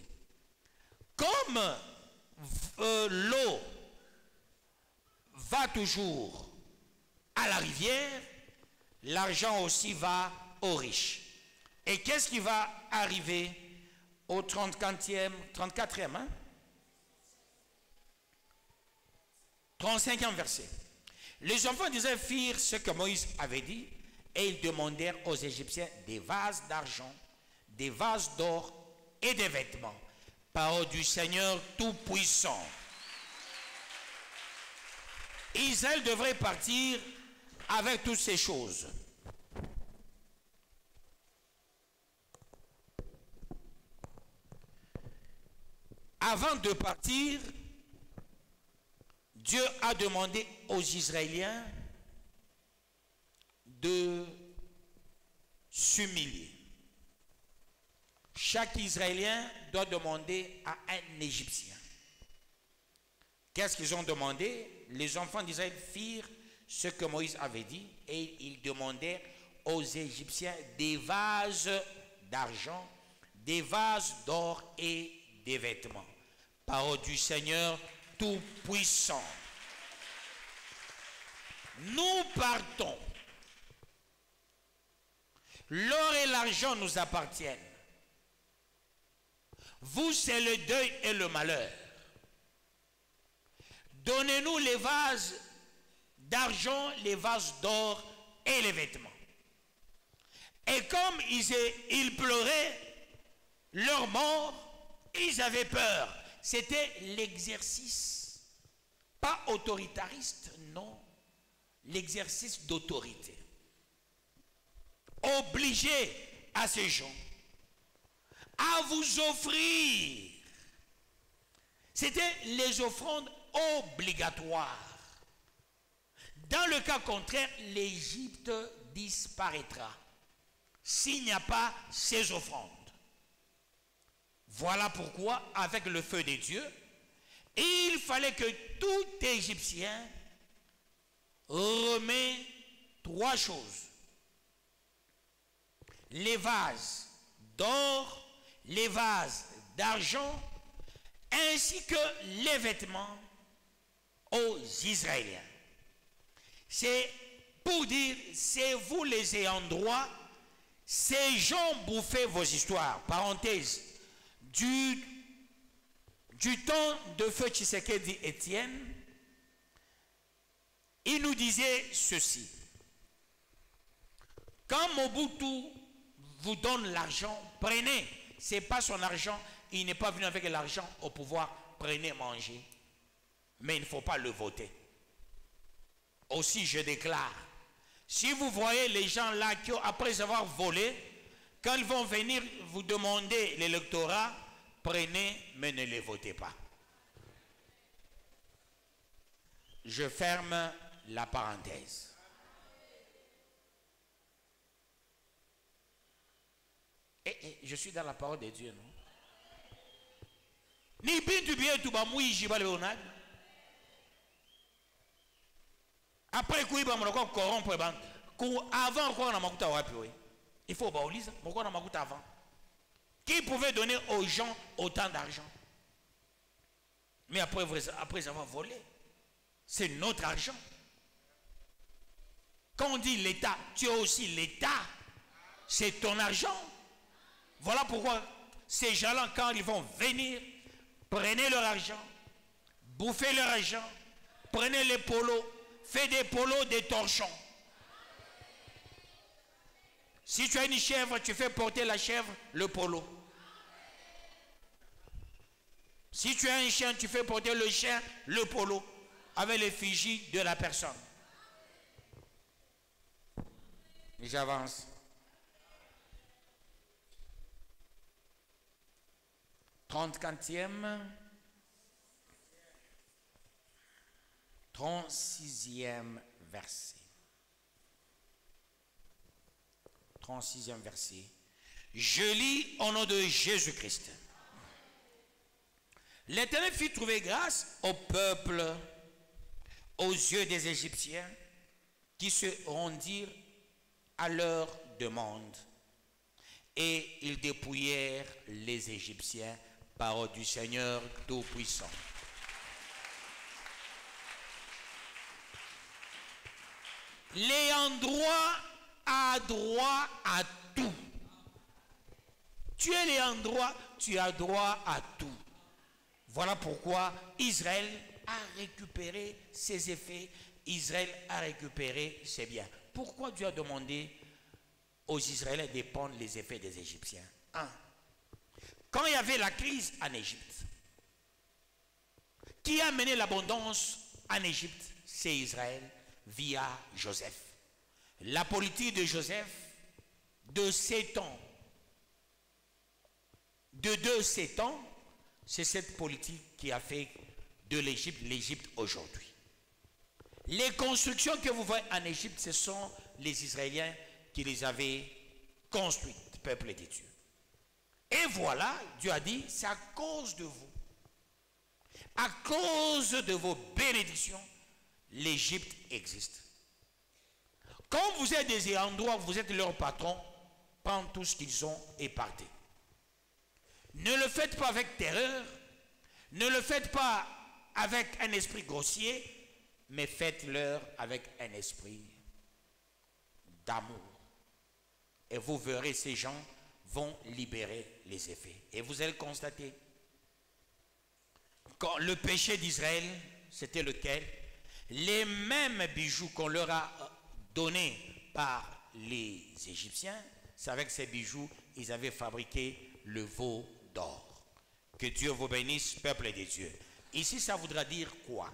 Comme l'eau va toujours à la rivière, l'argent aussi va aux riches. Et qu'est-ce qui va arriver au 34e, hein? 35e verset. Les enfants d'Israël firent ce que Moïse avait dit, et ils demandèrent aux Égyptiens des vases d'argent, des vases d'or et des vêtements. Parole du Seigneur Tout-Puissant. Israël devrait partir avec toutes ces choses. Avant de partir, Dieu a demandé aux Israéliens de s'humilier. Chaque Israélien doit demander à un Égyptien. Qu'est-ce qu'ils ont demandé? Les enfants d'Israël firent ce que Moïse avait dit et ils demandèrent aux Égyptiens des vases d'argent, des vases d'or et des vêtements. Parole du Seigneur Tout-Puissant. Nous partons. L'or et l'argent nous appartiennent. Vous, c'est le deuil et le malheur. Donnez-nous les vases d'argent, les vases d'or et les vêtements. Et comme ils pleuraient leur mort, ils avaient peur. C'était l'exercice, pas autoritariste, non, l'exercice d'autorité. Obligé à ces gens à vous offrir. C'était les offrandes obligatoires. Dans le cas contraire, l'Égypte disparaîtra s'il n'y a pas ces offrandes. Voilà pourquoi, avec le feu des dieux, il fallait que tout Égyptien remet 3 choses. Les vases d'or, les vases d'argent, ainsi que les vêtements aux Israéliens. C'est pour dire, c'est vous les ayants droit, ces gens bouffaient vos histoires. Parenthèse, du temps de feu Tshisekedi Étienne, il nous disait ceci. Quand Mobutu vous donne l'argent, prenez. Ce n'est pas son argent, il n'est pas venu avec l'argent au pouvoir, prenez, mangez. Mais il ne faut pas le voter. Aussi, je déclare, si vous voyez les gens là qui, après avoir volé, quand ils vont venir vous demander l'électorat, prenez, mais ne les votez pas. Je ferme la parenthèse. Et je suis dans la parole de Dieu, non? Ni bintu bien tout ba mouy jiba le onad. Après quoi il va me corrompre ban. Avant quoi on a makuta wapi oui. Il faut baoliser. Pourquoi on a makuta avant? Qui pouvait donner aux gens autant d'argent? Mais après avoir volé, c'est notre argent. Quand on dit l'État, tu as aussi l'État. C'est ton argent. Voilà pourquoi ces gens-là, quand ils vont venir, prenez leur argent, bouffez leur argent, prenez les polos, faites des polos, des torchons. Si tu as une chèvre, tu fais porter la chèvre, le polo. Si tu as un chien, tu fais porter le chien, le polo, avec l'effigie de la personne. J'avance. 34e, 36e verset. 36e verset. Je lis au nom de Jésus-Christ. L'Éternel fit trouver grâce au peuple, aux yeux des Égyptiens, qui se rendirent à leur demande. Et ils dépouillèrent les Égyptiens. Parole du Seigneur Tout-Puissant. L'ayant droit a droit à tout. Tu es l'ayant droit, tu as droit à tout. Voilà pourquoi Israël a récupéré ses effets. Israël a récupéré ses biens. Pourquoi Dieu a demandé aux Israéliens de prendre les effets des Égyptiens? Quand il y avait la crise en Égypte, qui a mené l'abondance en Égypte? C'est Israël via Joseph. La politique de Joseph de 7 ans, de 7 ans, c'est cette politique qui a fait de l'Égypte aujourd'hui. Les constructions que vous voyez en Égypte, ce sont les Israéliens qui les avaient construites, peuple de Dieu. Et voilà, Dieu a dit, c'est à cause de vous, à cause de vos bénédictions, l'Égypte existe. Quand vous êtes des endroits, vous êtes leur patron, prends tout ce qu'ils ont et partez. Ne le faites pas avec terreur, ne le faites pas avec un esprit grossier, mais faites-le avec un esprit d'amour. Et vous verrez, ces gens vont libérer les effets. Et vous allez constater, quand le péché d'Israël, c'était lequel? Les mêmes bijoux qu'on leur a donnés par les Égyptiens, c'est avec ces bijoux, ils avaient fabriqué le veau d'or. Que Dieu vous bénisse, peuple des dieux. Ici, ça voudra dire quoi?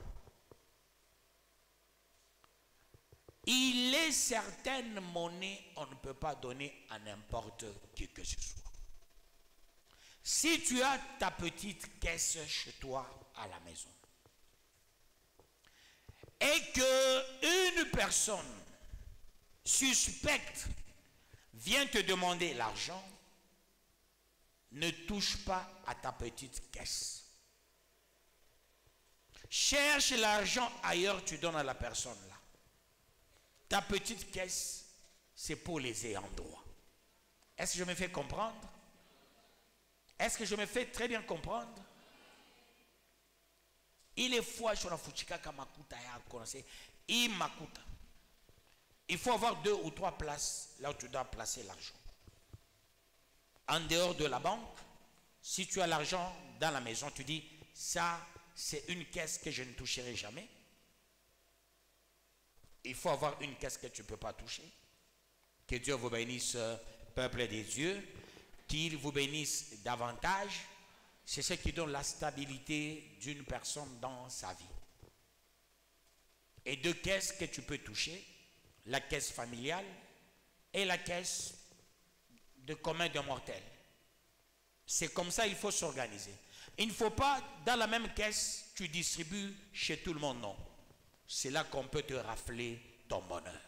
Il est certaines monnaies, on ne peut pas donner à n'importe qui que ce soit. Si tu as ta petite caisse chez toi à la maison, et que une personne suspecte vient te demander l'argent, ne touche pas à ta petite caisse. Cherche l'argent ailleurs, tu donnes à la personne là. Ta petite caisse, c'est pour les ayants droit. Est-ce que je me fais comprendre? Est-ce que je me fais très bien comprendre? Il est fois sur la fuchika kamakuta ya connaissez il makuta. Il faut avoir 2 ou 3 places là où tu dois placer l'argent. En dehors de la banque, si tu as l'argent dans la maison, tu dis ça c'est une caisse que je ne toucherai jamais. Il faut avoir une caisse que tu ne peux pas toucher. Que Dieu vous bénisse, peuple des dieux. Qu'il vous bénisse davantage. C'est ce qui donne la stabilité d'une personne dans sa vie. Et 2 caisses que tu peux toucher. La caisse familiale et la caisse de commun de mortels. C'est comme ça qu'il faut s'organiser. Il ne faut pas, dans la même caisse, tu distribues chez tout le monde, non. C'est là qu'on peut te rafler ton bonheur.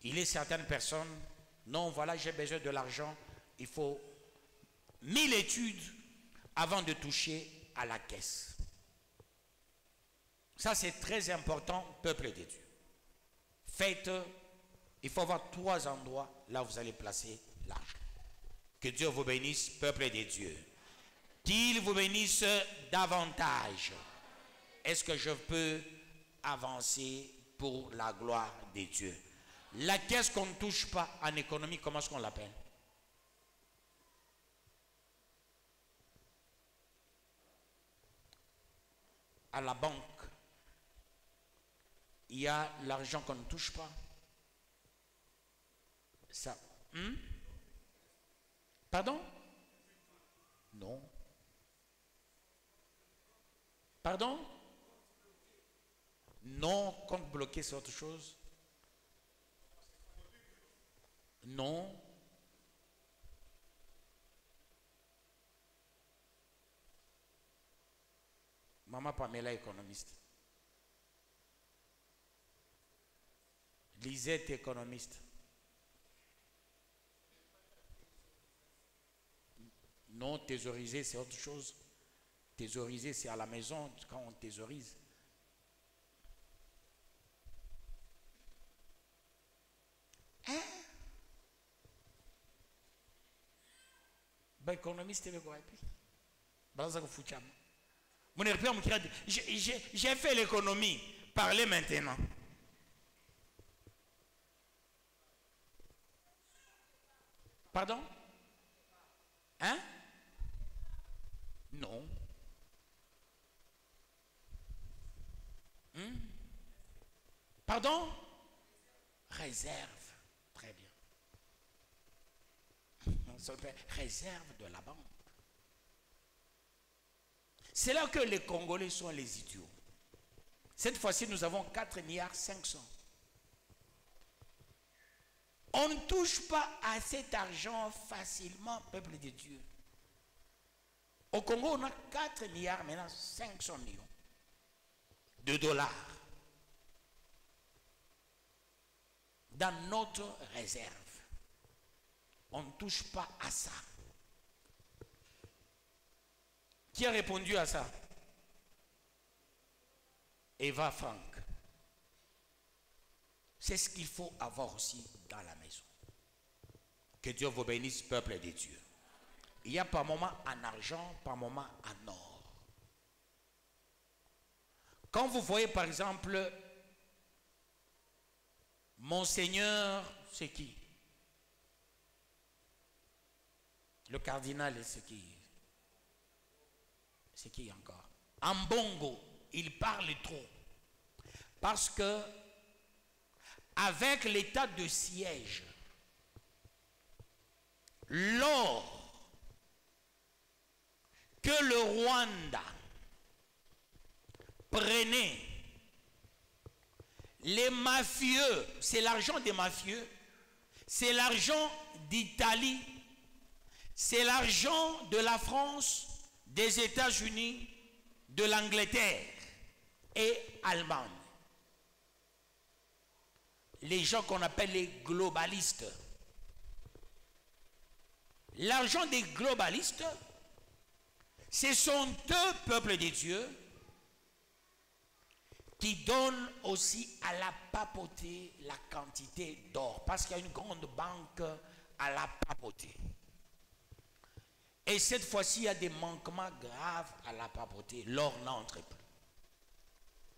Il est certaines personnes, non, voilà, j'ai besoin de l'argent, il faut 1000 études avant de toucher à la caisse. Ça, c'est très important, peuple de Dieu. Faites, il faut avoir 3 endroits là où vous allez placer l'argent. Que Dieu vous bénisse, peuple de Dieu. Qu'il vous bénisse davantage. Est-ce que je peux avancer pour la gloire de Dieu? La caisse qu'on ne touche pas en économie, comment est-ce qu'on l'appelle? À la banque, il y a l'argent qu'on ne touche pas. Ça. Pardon? Non. Pardon? Non, compte bloqué, c'est autre chose. Non. Maman Pamela, économiste. Lisette, économiste. Non, thésauriser, c'est autre chose. Thésauriser, c'est à la maison quand on thésaurise. Hein? Ben, économiste, j'ai fait l'économie. Parlez maintenant. Pardon? Hein? Non. Pardon? Réserve. Très bien. Réserve de la banque. C'est là que les Congolais sont les idiots. Cette fois-ci, nous avons 4 milliards 500. On ne touche pas à cet argent facilement, peuple de Dieu. Au Congo, on a 4 milliards, maintenant 500 millions de dollars dans notre réserve. On ne touche pas à ça. Qui a répondu à ça? Eva Frank. C'est ce qu'il faut avoir aussi dans la maison. Que Dieu vous bénisse, peuple de Dieu. Il y a par moment en argent, par moment en or. Quand vous voyez par exemple, Monseigneur, c'est qui? Le cardinal, c'est qui? C'est qui encore? Ambongo, il parle trop. Parce que, avec l'état de siège, l'or que le Rwanda prenait, les mafieux, c'est l'argent des mafieux, c'est l'argent d'Italie, c'est l'argent de la France, des États-Unis, de l'Angleterre et Allemagne. Les gens qu'on appelle les globalistes. L'argent des globalistes, ce sont eux, peuple de Dieu, qui donnent aussi à la papauté la quantité d'or. Parce qu'il y a une grande banque à la papauté. Et cette fois-ci, il y a des manquements graves à la papauté. L'or n'entre plus.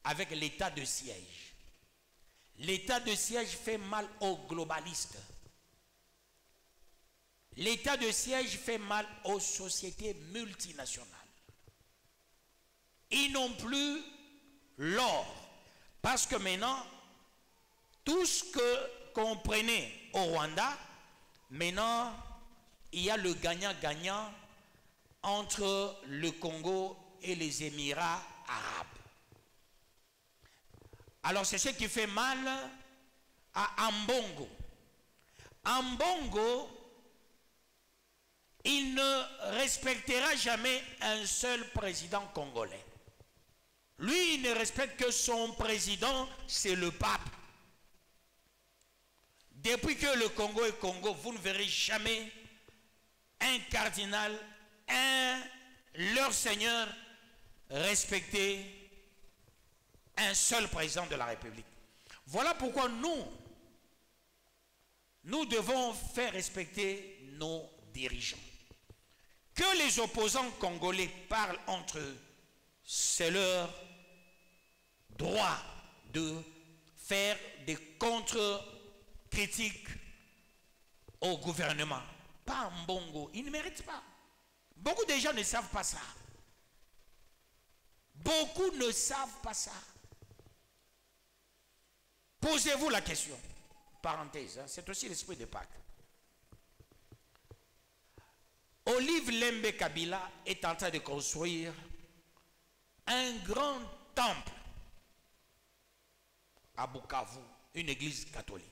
Avec l'état de siège. L'état de siège fait mal aux globalistes. L'état de siège fait mal aux sociétés multinationales. Ils n'ont plus l'or. Parce que maintenant, tout ce qu'on prenait au Rwanda, maintenant, il y a le gagnant-gagnant entre le Congo et les Émirats arabes. Alors c'est ce qui fait mal à Ambongo. Ambongo, il ne respectera jamais un seul président congolais. Lui, il ne respecte que son président, c'est le pape. Depuis que le Congo est Congo, vous ne verrez jamais un cardinal, leur seigneur, respecter un seul président de la République. Voilà pourquoi nous devons faire respecter nos dirigeants. Que les opposants congolais parlent entre eux, c'est leur droit de faire des contre-critiques au gouvernement. Pas en Bongo, ils ne méritent pas. Beaucoup de gens ne savent pas ça. Beaucoup ne savent pas ça. Posez-vous la question. Parenthèse, hein, c'est aussi l'esprit de Pâques. Olive Lembe Kabila est en train de construire un grand temple à Bukavu, une église catholique.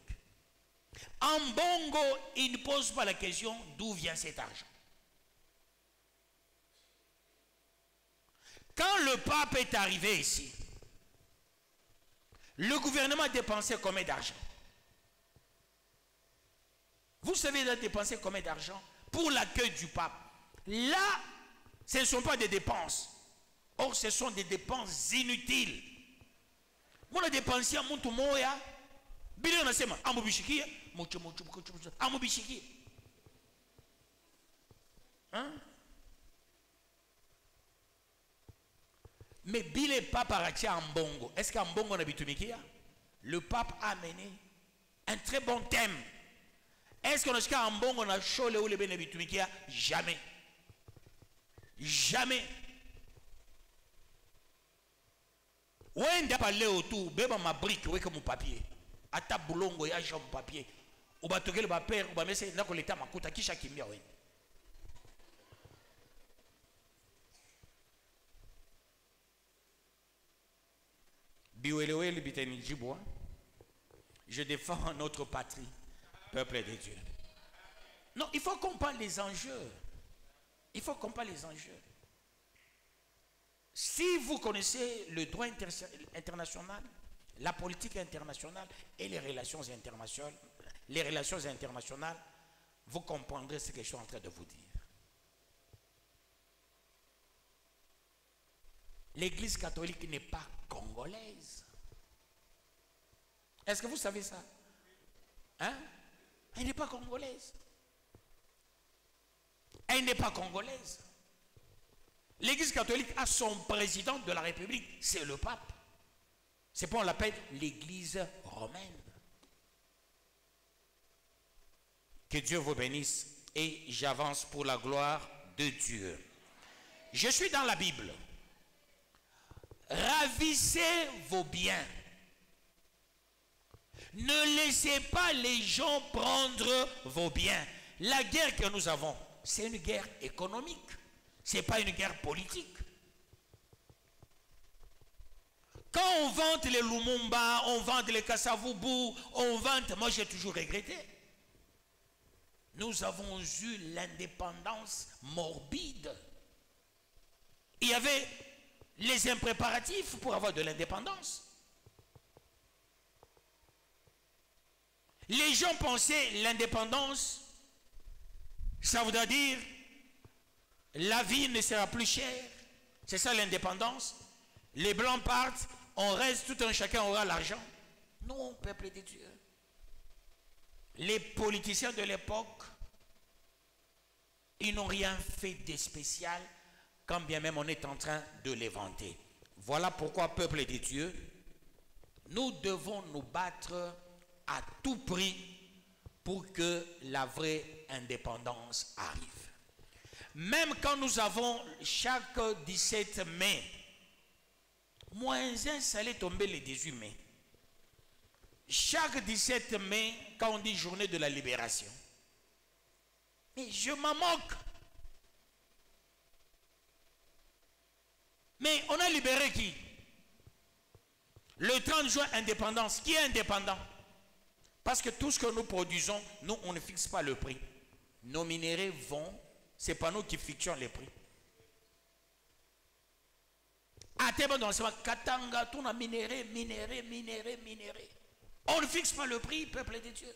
En Bongo, il ne pose pas la question d'où vient cet argent. Quand le pape est arrivé ici, le gouvernement a dépensé combien d'argent? Vous savez, il a dépensé combien d'argent pour l'accueil du pape? Là, ce ne sont pas des dépenses. Or, ce sont des dépenses inutiles. Moi, on a dépensé à Montu Moya, Bilé Nasema, Amobishiki, Amobishiki. Hein? Mais Bilé Pape Aratia en Bongo. Est-ce qu'en Bongo on a bitumikia? Le pape a amené un très bon thème. Est-ce qu'on a un bon on a chaud ou les bénéficiaires? Jamais. Jamais. Ouais, n'a pas parlé autour, bébé ma brique, ouais, comme mon papier. À ta boulongo, il y a mon papier. Ou va toquer le père, ou va mettre là que l'état m'a coûté qui chaque mia, ouais. Biouéléoué, le biteni jiboua. Je défends notre patrie, peuple de Dieu. Non, il faut qu'on parle des enjeux. Il faut qu'on parle des enjeux. Si vous connaissez le droit international, la politique internationale et les relations internationales, vous comprendrez ce que je suis en train de vous dire. L'Église catholique n'est pas congolaise. Est-ce que vous savez ça? Hein? Elle n'est pas congolaise. Elle n'est pas congolaise. L'Église catholique a son président de la République, c'est le pape. C'est pourquoi on l'appelle l'Église romaine. Que Dieu vous bénisse et j'avance pour la gloire de Dieu. Je suis dans la Bible. Ravissez vos biens. Ne laissez pas les gens prendre vos biens. La guerre que nous avons, c'est une guerre économique. Ce n'est pas une guerre politique. Quand on vante les Lumumba, on vante les Kassavubu, on vante, moi j'ai toujours regretté. Nous avons eu l'indépendance morbide. Il y avait les imprératifs pour avoir de l'indépendance. Les gens pensaient l'indépendance, ça voudrait dire la vie ne sera plus chère. C'est ça l'indépendance. Les blancs partent, on reste, tout un chacun aura l'argent. Non, peuple de Dieu. Les politiciens de l'époque, ils n'ont rien fait de spécial, quand bien même on est en train de les vanter. Voilà pourquoi, peuple de Dieu, nous devons nous battre à tout prix pour que la vraie indépendance arrive. Même quand nous avons chaque 17 mai, -1, ça allait tomber le 18 mai. Chaque 17 mai, quand on dit journée de la libération. Mais je m'en moque. Mais on a libéré qui? Le 30 juin, indépendance. Qui est indépendant? Parce que tout ce que nous produisons, nous, on ne fixe pas le prix. Nos minéraux vont, ce n'est pas nous qui fixons les prix. Katanga, tout a minéré. On ne fixe pas le prix, peuple de Dieu.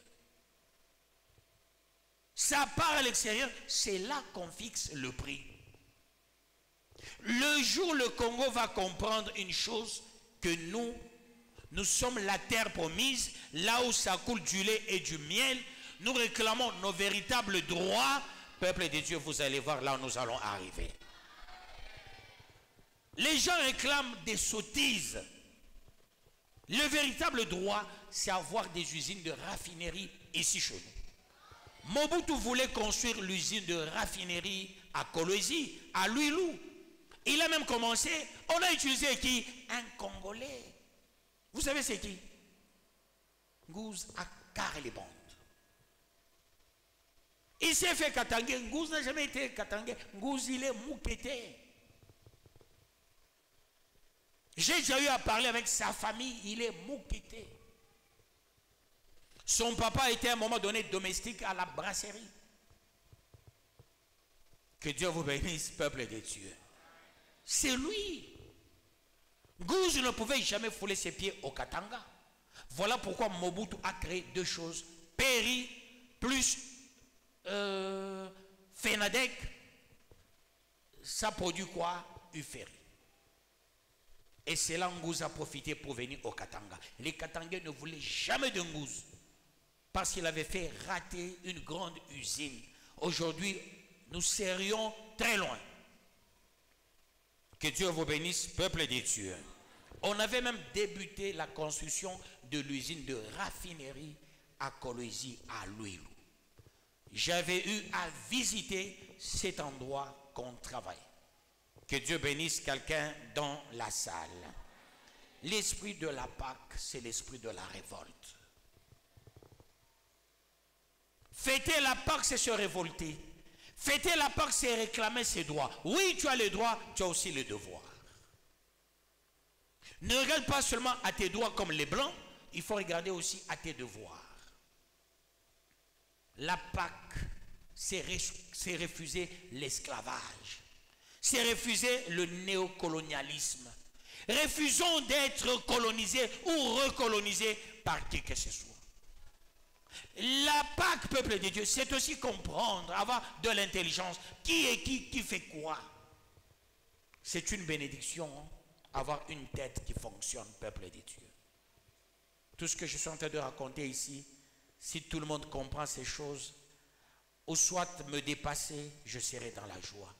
Ça part à l'extérieur, c'est là qu'on fixe le prix. Le jour où le Congo va comprendre une chose, que nous sommes la terre promise, là où ça coule du lait et du miel, nous réclamons nos véritables droits. Peuple de Dieu, vous allez voir là où nous allons arriver. Les gens réclament des sottises. Le véritable droit, c'est avoir des usines de raffinerie ici chez nous. Mobutu voulait construire l'usine de raffinerie à Kolwezi, à Luilou. Il a même commencé, on a utilisé qui? Un Congolais. Vous savez c'est qui? Ngouz a carré les bandes. Il s'est fait Katangé. Ngouz n'a jamais été Katangé. Ngouz, il est Moukete. J'ai déjà eu à parler avec sa famille, il est Moukete. Son papa était à un moment donné domestique à la brasserie. Que Dieu vous bénisse, peuple de Dieu. C'est lui. Ngouz ne pouvait jamais fouler ses pieds au Katanga. Voilà pourquoi Mobutu a créé deux choses. Péri plus Fenadec, ça produit quoi? Uferi. Et c'est là Ngouz a profité pour venir au Katanga. Les Katangais ne voulaient jamais de Ngouz parce qu'il avait fait rater une grande usine. Aujourd'hui, nous serions très loin. Que Dieu vous bénisse, peuple de Dieu. On avait même débuté la construction de l'usine de raffinerie à Kolwezi, à Luilou. j'avais eu à visiter cet endroit qu'on travaille. Que Dieu bénisse quelqu'un dans la salle. L'esprit de la Pâque, c'est l'esprit de la révolte. Fêter la Pâque, c'est se révolter. Fêter la Pâque, c'est réclamer ses droits. Oui, tu as les droits, tu as aussi les devoirs. Ne regarde pas seulement à tes droits comme les blancs, il faut regarder aussi à tes devoirs. La Pâque, c'est refuser l'esclavage. C'est refuser le néocolonialisme. Refusons d'être colonisés ou recolonisés par qui que ce soit. La Pâque, peuple de Dieu, c'est aussi comprendre, avoir de l'intelligence. Qui est qui fait quoi? C'est une bénédiction, hein, avoir une tête qui fonctionne, peuple de Dieu. Tout ce que je suis en train de raconter ici, si tout le monde comprend ces choses, ou soit me dépasser, je serai dans la joie.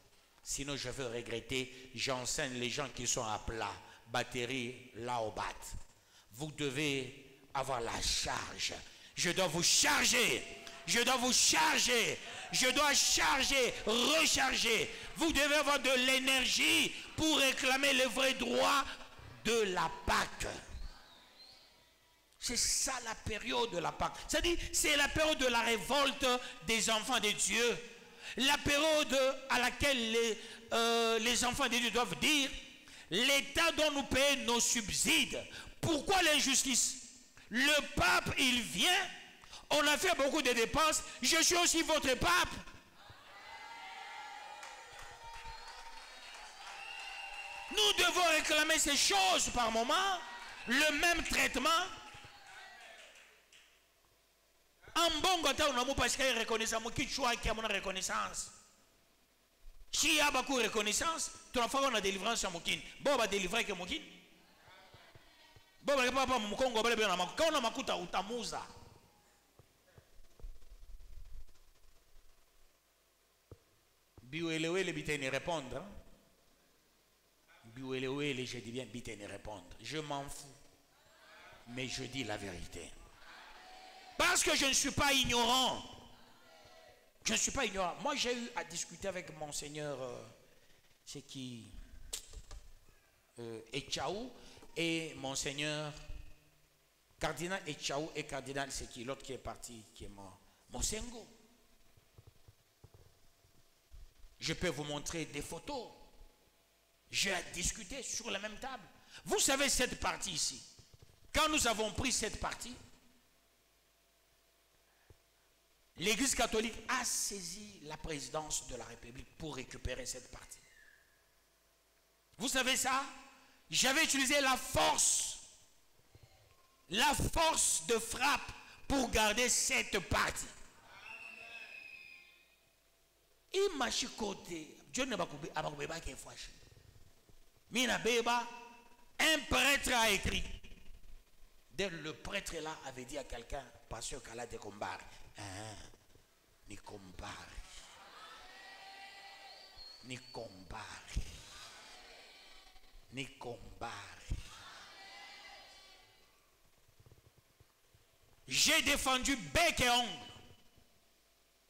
Sinon, je veux regretter, j'enseigne les gens qui sont à plat, batterie là au bat. Vous devez avoir la charge. Je dois vous charger. Je dois vous charger. Je dois charger, recharger. Vous devez avoir de l'énergie pour réclamer les vrais droits de la Pâque. C'est ça la période de la Pâque. C'est-à-dire, c'est la période de la révolte des enfants de Dieu. La période à laquelle les enfants de Dieu doivent dire, l'État doit nous payer nos subsides. Pourquoi l'injustice? Le pape, il vient, on a fait beaucoup de dépenses, je suis aussi votre pape. Nous devons réclamer ces choses par moment, le même traitement. En bon côté, on a parce qu'il y a reconnaissance, qui choix qui a mon reconnaissance. S'il y a beaucoup de reconnaissance, tu vas faire une délivrance à Moukine. Bon, on va délivrer que Moukine. Bon, on va pas Moukongo, on va bien quand on a Makuta ou Tamuza. Biouéléoué, bitene répondre. Biouéléoué, je dis bien bitene répondre. Je m'en fous. Mais je dis la vérité. Parce que je ne suis pas ignorant. Je ne suis pas ignorant. Moi, j'ai eu à discuter avec Monseigneur, c'est qui Echaou, et Monseigneur Cardinal Echaou et Cardinal, c'est qui l'autre qui est parti, qui est mort, Monsengo. Je peux vous montrer des photos. J'ai à discuter sur la même table. Vous savez cette partie ici. Quand nous avons pris cette partie, l'Église catholique a saisi la présidence de la République pour récupérer cette partie. Vous savez ça? J'avais utilisé la force de frappe pour garder cette partie. Il m'a chicoté. Dieu ne m'a pas qu'il faut. Mina Beba, un prêtre a écrit. Le prêtre là avait dit à quelqu'un, pasteur Kala de Kombari, ni compare, ni compare, ni compare. J'ai défendu bec et ongle.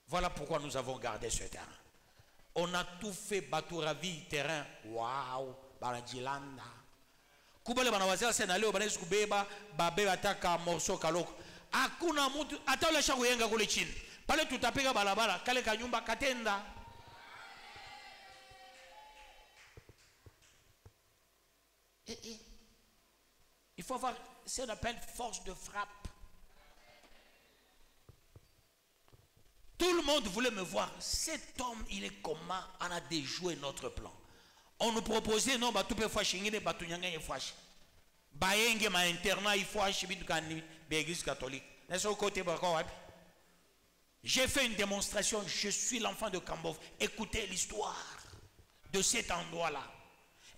Voilà pourquoi nous avons gardé ce terrain. On a tout fait, Baturavi, terrain. Waouh, Baradjilanda. Kubale banawazia sena leo banaweza kubeba babe ataka morso kaloko. Hakuna mtu hata ule shakuyenga kule chini. Pale tutapiga barabara kale kanyumba katenda. Il faut avoir ce qu'on appelle force de frappe. Tout le monde voulait me voir. Cet homme, il est comment? On a déjoué notre plan. On nous proposait non, tout peut faire chingine, tout nyanga y faire. Bayenge ma internat il faut acheter l'église catholique. N'est-ce côté j'ai fait une démonstration. Je suis l'enfant de Kambov. Écoutez l'histoire de cet endroit-là.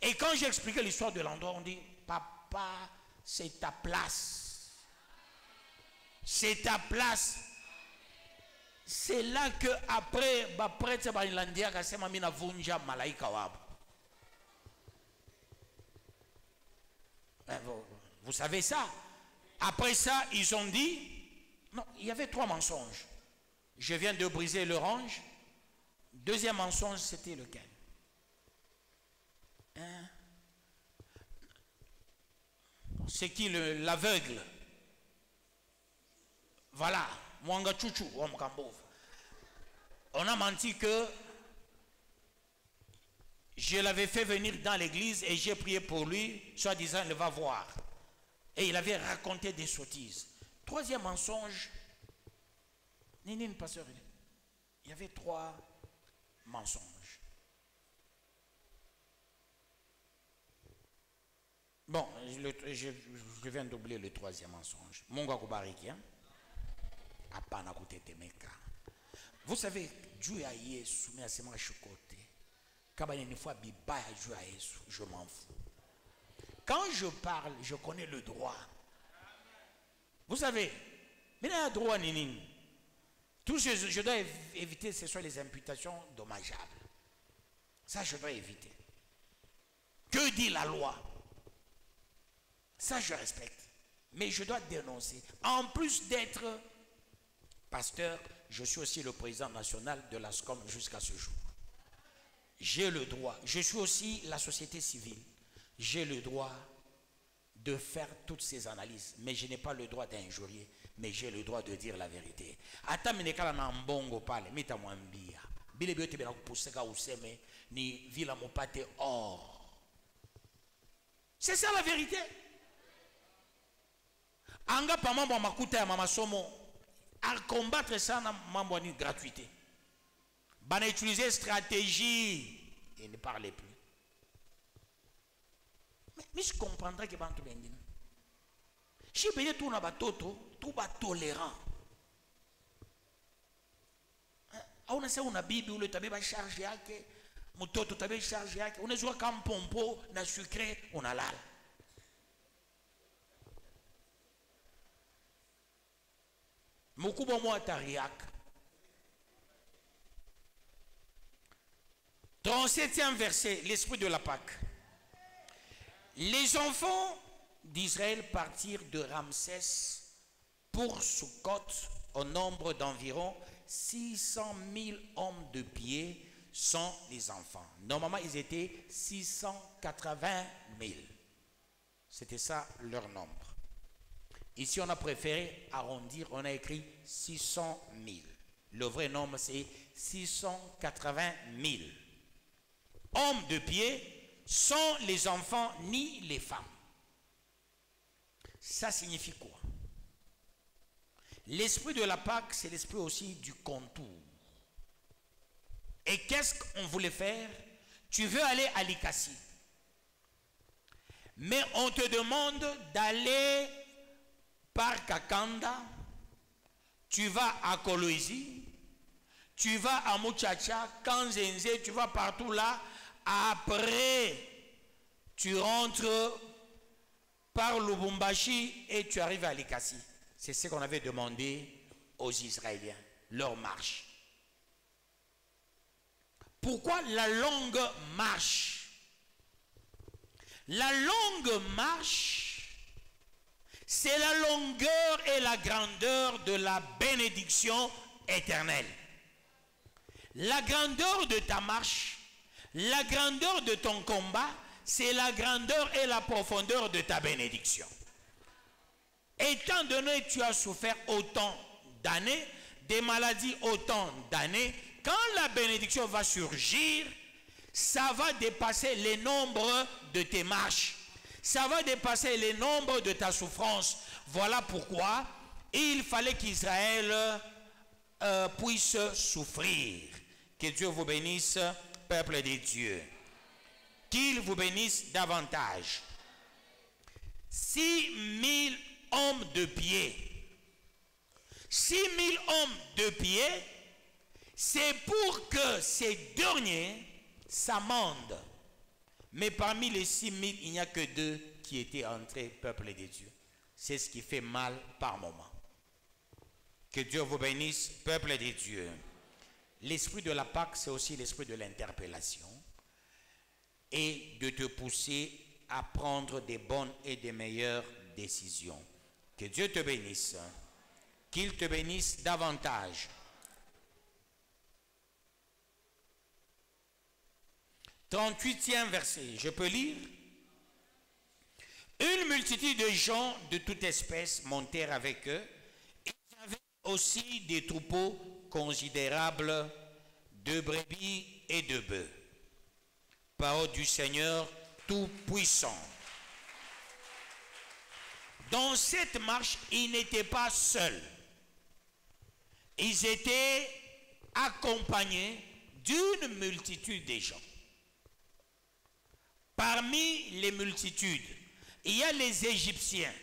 Et quand j'ai expliqué l'histoire de l'endroit, on dit papa, c'est ta place. C'est ta place. C'est là que après, prêtre Banilandia kasema mina vunja malaika wabo. Vous savez ça. Après ça, ils ont dit, non, il y avait 3 mensonges. Je viens de briser l'orange. Deuxième mensonge, c'était lequel? Hein? C'est qui l'aveugle? Voilà. Mwanga Chouchou. On a menti que je l'avais fait venir dans l'église et j'ai prié pour lui, soi-disant, il va voir. Et il avait raconté des sottises. Troisième mensonge. Nini, pasteur, il y avait 3 mensonges. Bon, je viens d'oublier le 3e mensonge. Monga kubariki, hein? Apana kutetemeka. Vous savez, Dieu a Yesu, mais c'est moi chocoté. Quand une fois bibaya Dieu a Yesu, je m'en fous. Quand je parle, je connais le droit. Vous savez, mais il y a un droit, nini. Tout ce que je dois éviter, ce sont les imputations dommageables. Ça, je dois éviter. Que dit la loi? Ça, je respecte. Mais je dois dénoncer. En plus d'être pasteur, je suis aussi le président national de la SCOM jusqu'à ce jour. J'ai le droit. Je suis aussi la société civile. J'ai le droit de faire toutes ces analyses. Mais je n'ai pas le droit d'injurier. Mais j'ai le droit de dire la vérité. Ata minekala na mbongo pale, mita mwambia. Bile biote bena kupuseka useme ni vila mopate or. C'est ça la vérité. Anga pa mambo makuta ya mama somo à combattre ça na mambo ni gratuité. Bana utiliser stratégie et ne parlez plus. Mais je comprendrais que bantu bengine. Si payé tout na batoto, tout ba tolérant. On a ça una bibi ou le tabeba charge yake, mutoto tabe charge yake, on a joué comme pompo na sucré, on a lala. Mokubo mo atariak. 37e verset, l'esprit de la Pâque. Les enfants d'Israël partirent de Ramsès pour Sukkot au nombre d'environ 600 000 hommes de pied sans les enfants. Normalement, ils étaient 680 000. C'était ça leur nombre. Ici, on a préféré arrondir, on a écrit 600 000. Le vrai nombre, c'est 680 000. Hommes de pied sans les enfants ni les femmes. Ça signifie quoi? L'esprit de la Pâque, c'est l'esprit aussi du contour. Et qu'est-ce qu'on voulait faire? Tu veux aller à Likasi, mais on te demande d'aller par Kakanda, tu vas à Koloizi, tu vas à Muchacha, Kanzenze, tu vas partout là. Après, tu rentres par Lubumbashi et tu arrives à Likasi. C'est ce qu'on avait demandé aux Israéliens, leur marche. Pourquoi la longue marche? La longue marche, c'est la longueur et la grandeur de la bénédiction éternelle. La grandeur de ta marche, la grandeur de ton combat, c'est la grandeur et la profondeur de ta bénédiction. Étant donné que tu as souffert autant d'années, des maladies autant d'années, quand la bénédiction va surgir, ça va dépasser les nombres de tes marches. Ça va dépasser les nombres de ta souffrance. Voilà pourquoi il fallait qu'Israël puisse souffrir. Que Dieu vous bénisse, peuple de Dieu. Qu'il vous bénisse davantage. 6 000 hommes de pied. 6 000 hommes de pied, c'est pour que ces derniers s'amendent. Mais parmi les 6 000, il n'y a que 2 qui étaient entrés, peuple de Dieu. C'est ce qui fait mal par moment. Que Dieu vous bénisse, peuple de Dieu. L'esprit de la Pâque, c'est aussi l'esprit de l'interpellation et de te pousser à prendre des bonnes et des meilleures décisions. Que Dieu te bénisse, qu'il te bénisse davantage. 38e verset, je peux lire. Une multitude de gens de toute espèce montèrent avec eux. Ils avaient aussi des troupeaux considérables de brebis et de bœufs. Parole du Seigneur Tout-Puissant. Dans cette marche, ils n'étaient pas seuls. Ils étaient accompagnés d'une multitude de gens. Parmi les multitudes, il y a les Égyptiens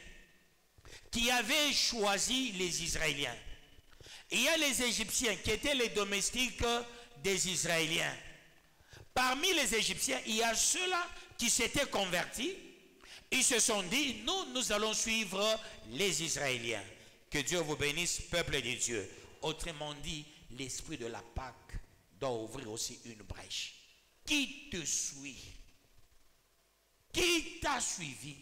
qui avaient choisi les Israéliens. Il y a les Égyptiens qui étaient les domestiques des Israéliens. Parmi les Égyptiens, il y a ceux-là qui s'étaient convertis. Ils se sont dit, nous allons suivre les Israéliens. Que Dieu vous bénisse, peuple de Dieu. Autrement dit, l'esprit de la Pâque doit ouvrir aussi une brèche. Qui te suit? Qui t'a suivi?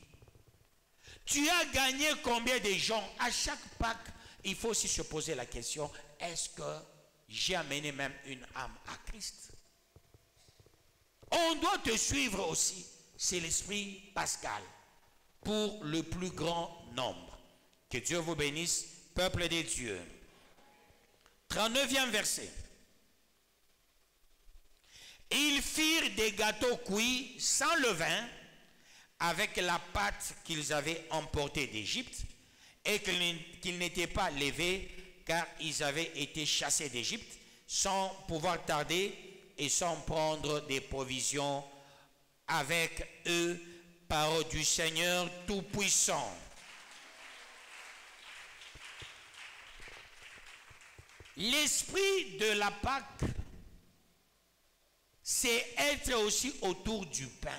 Tu as gagné combien de gens? À chaque Pâque, il faut aussi se poser la question, est-ce que j'ai amené même une âme à Christ? On doit te suivre aussi. C'est l'esprit pascal pour le plus grand nombre. Que Dieu vous bénisse, peuple de Dieu. 39e verset. Ils firent des gâteaux cuits sans levain avec la pâte qu'ils avaient emportée d'Égypte et qu'ils n'étaient pas levés car ils avaient été chassés d'Égypte sans pouvoir tarder et sans prendre des provisions avec eux. Parole du Seigneur Tout-Puissant. L'esprit de la Pâque, c'est être aussi autour du pain.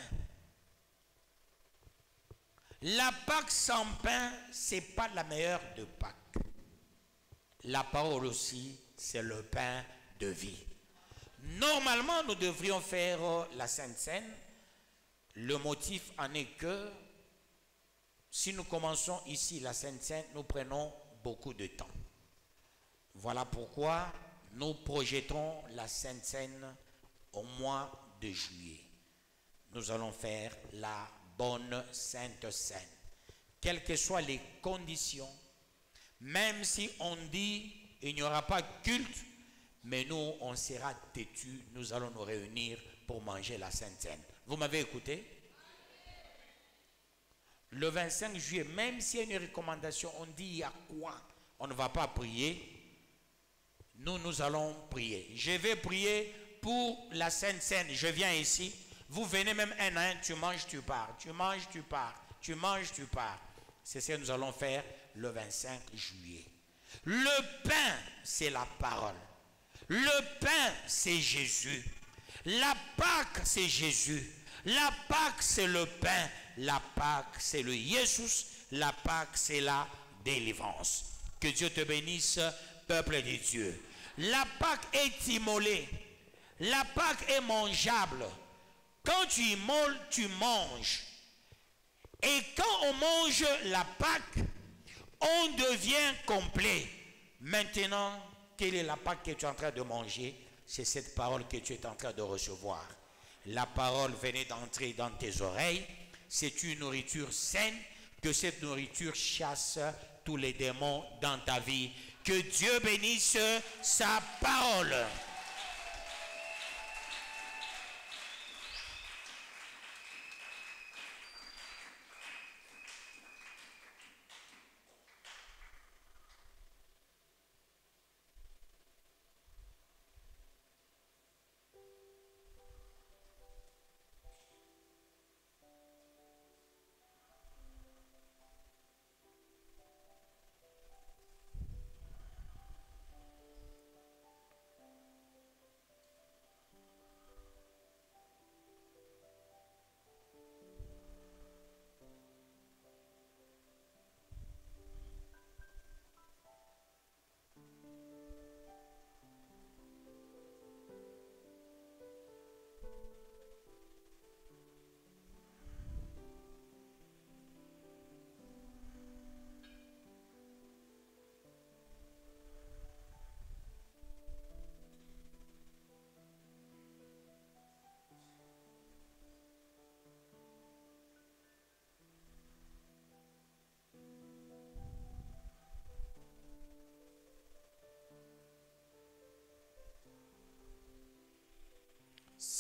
La Pâque sans pain, ce n'est pas la meilleure de Pâques. La parole aussi, c'est le pain de vie. Normalement, nous devrions faire la Sainte Seine. Le motif en est que si nous commençons ici la Sainte Seine, nous prenons beaucoup de temps. Voilà pourquoi nous projetons la Sainte Seine au mois de juillet. Nous allons faire la bonne Sainte Seine. Quelles que soient les conditions, même si on dit il n'y aura pas culte, mais nous, on sera têtus, nous allons nous réunir pour manger la Sainte Seine. Vous m'avez écouté? Le 25 juillet, même s'il y a une recommandation, on dit il y a quoi? On ne va pas prier. Nous allons prier. Je vais prier pour la Sainte Seine. Je viens ici. Vous venez même un à un, tu manges, tu pars. Tu manges, tu pars. Tu manges, tu pars. C'est ce que nous allons faire le 25 juillet. Le pain, c'est la parole. Le pain, c'est Jésus. La Pâque, c'est Jésus. La Pâque, c'est le pain. La Pâque, c'est le Jésus. La Pâque, c'est la délivrance. Que Dieu te bénisse, peuple de Dieu. La Pâque est immolée. La Pâque est mangeable. Quand tu immoles, tu manges. Et quand on mange la Pâque, on devient complet. Maintenant, quelle est la Pâque que tu es en train de manger? C'est cette parole que tu es en train de recevoir. La parole venait d'entrer dans tes oreilles. C'est une nourriture saine. Que cette nourriture chasse tous les démons dans ta vie. Que Dieu bénisse sa parole.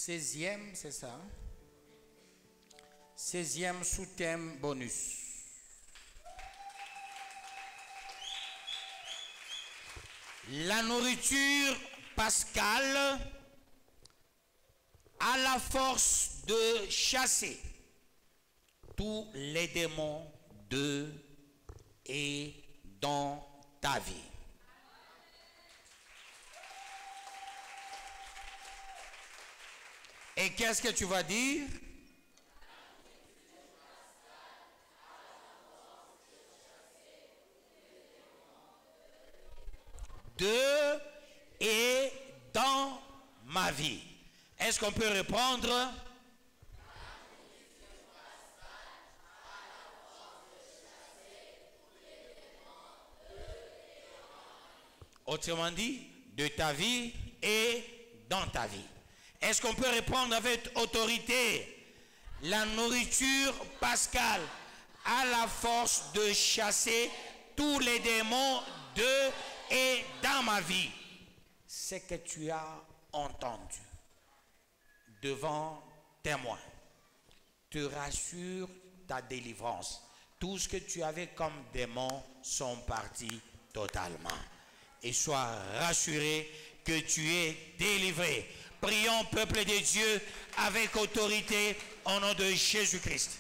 16e, c'est ça? 16e sous-thème bonus. La nourriture pascale a la force de chasser tous les démons de et dans ta vie. Et qu'est-ce que tu vas dire? De et dans ma vie. Est-ce qu'on peut répondre? Autrement dit, de ta vie et dans ta vie. Est-ce qu'on peut répondre avec autorité? La nourriture pascale a la force de chasser tous les démons de et dans ma vie. Ce que tu as entendu devant témoin te rassure ta délivrance. Tout ce que tu avais comme démons sont partis totalement. Et sois rassuré que tu es délivré. Prions, peuple de Dieu, avec autorité, au nom de Jésus-Christ.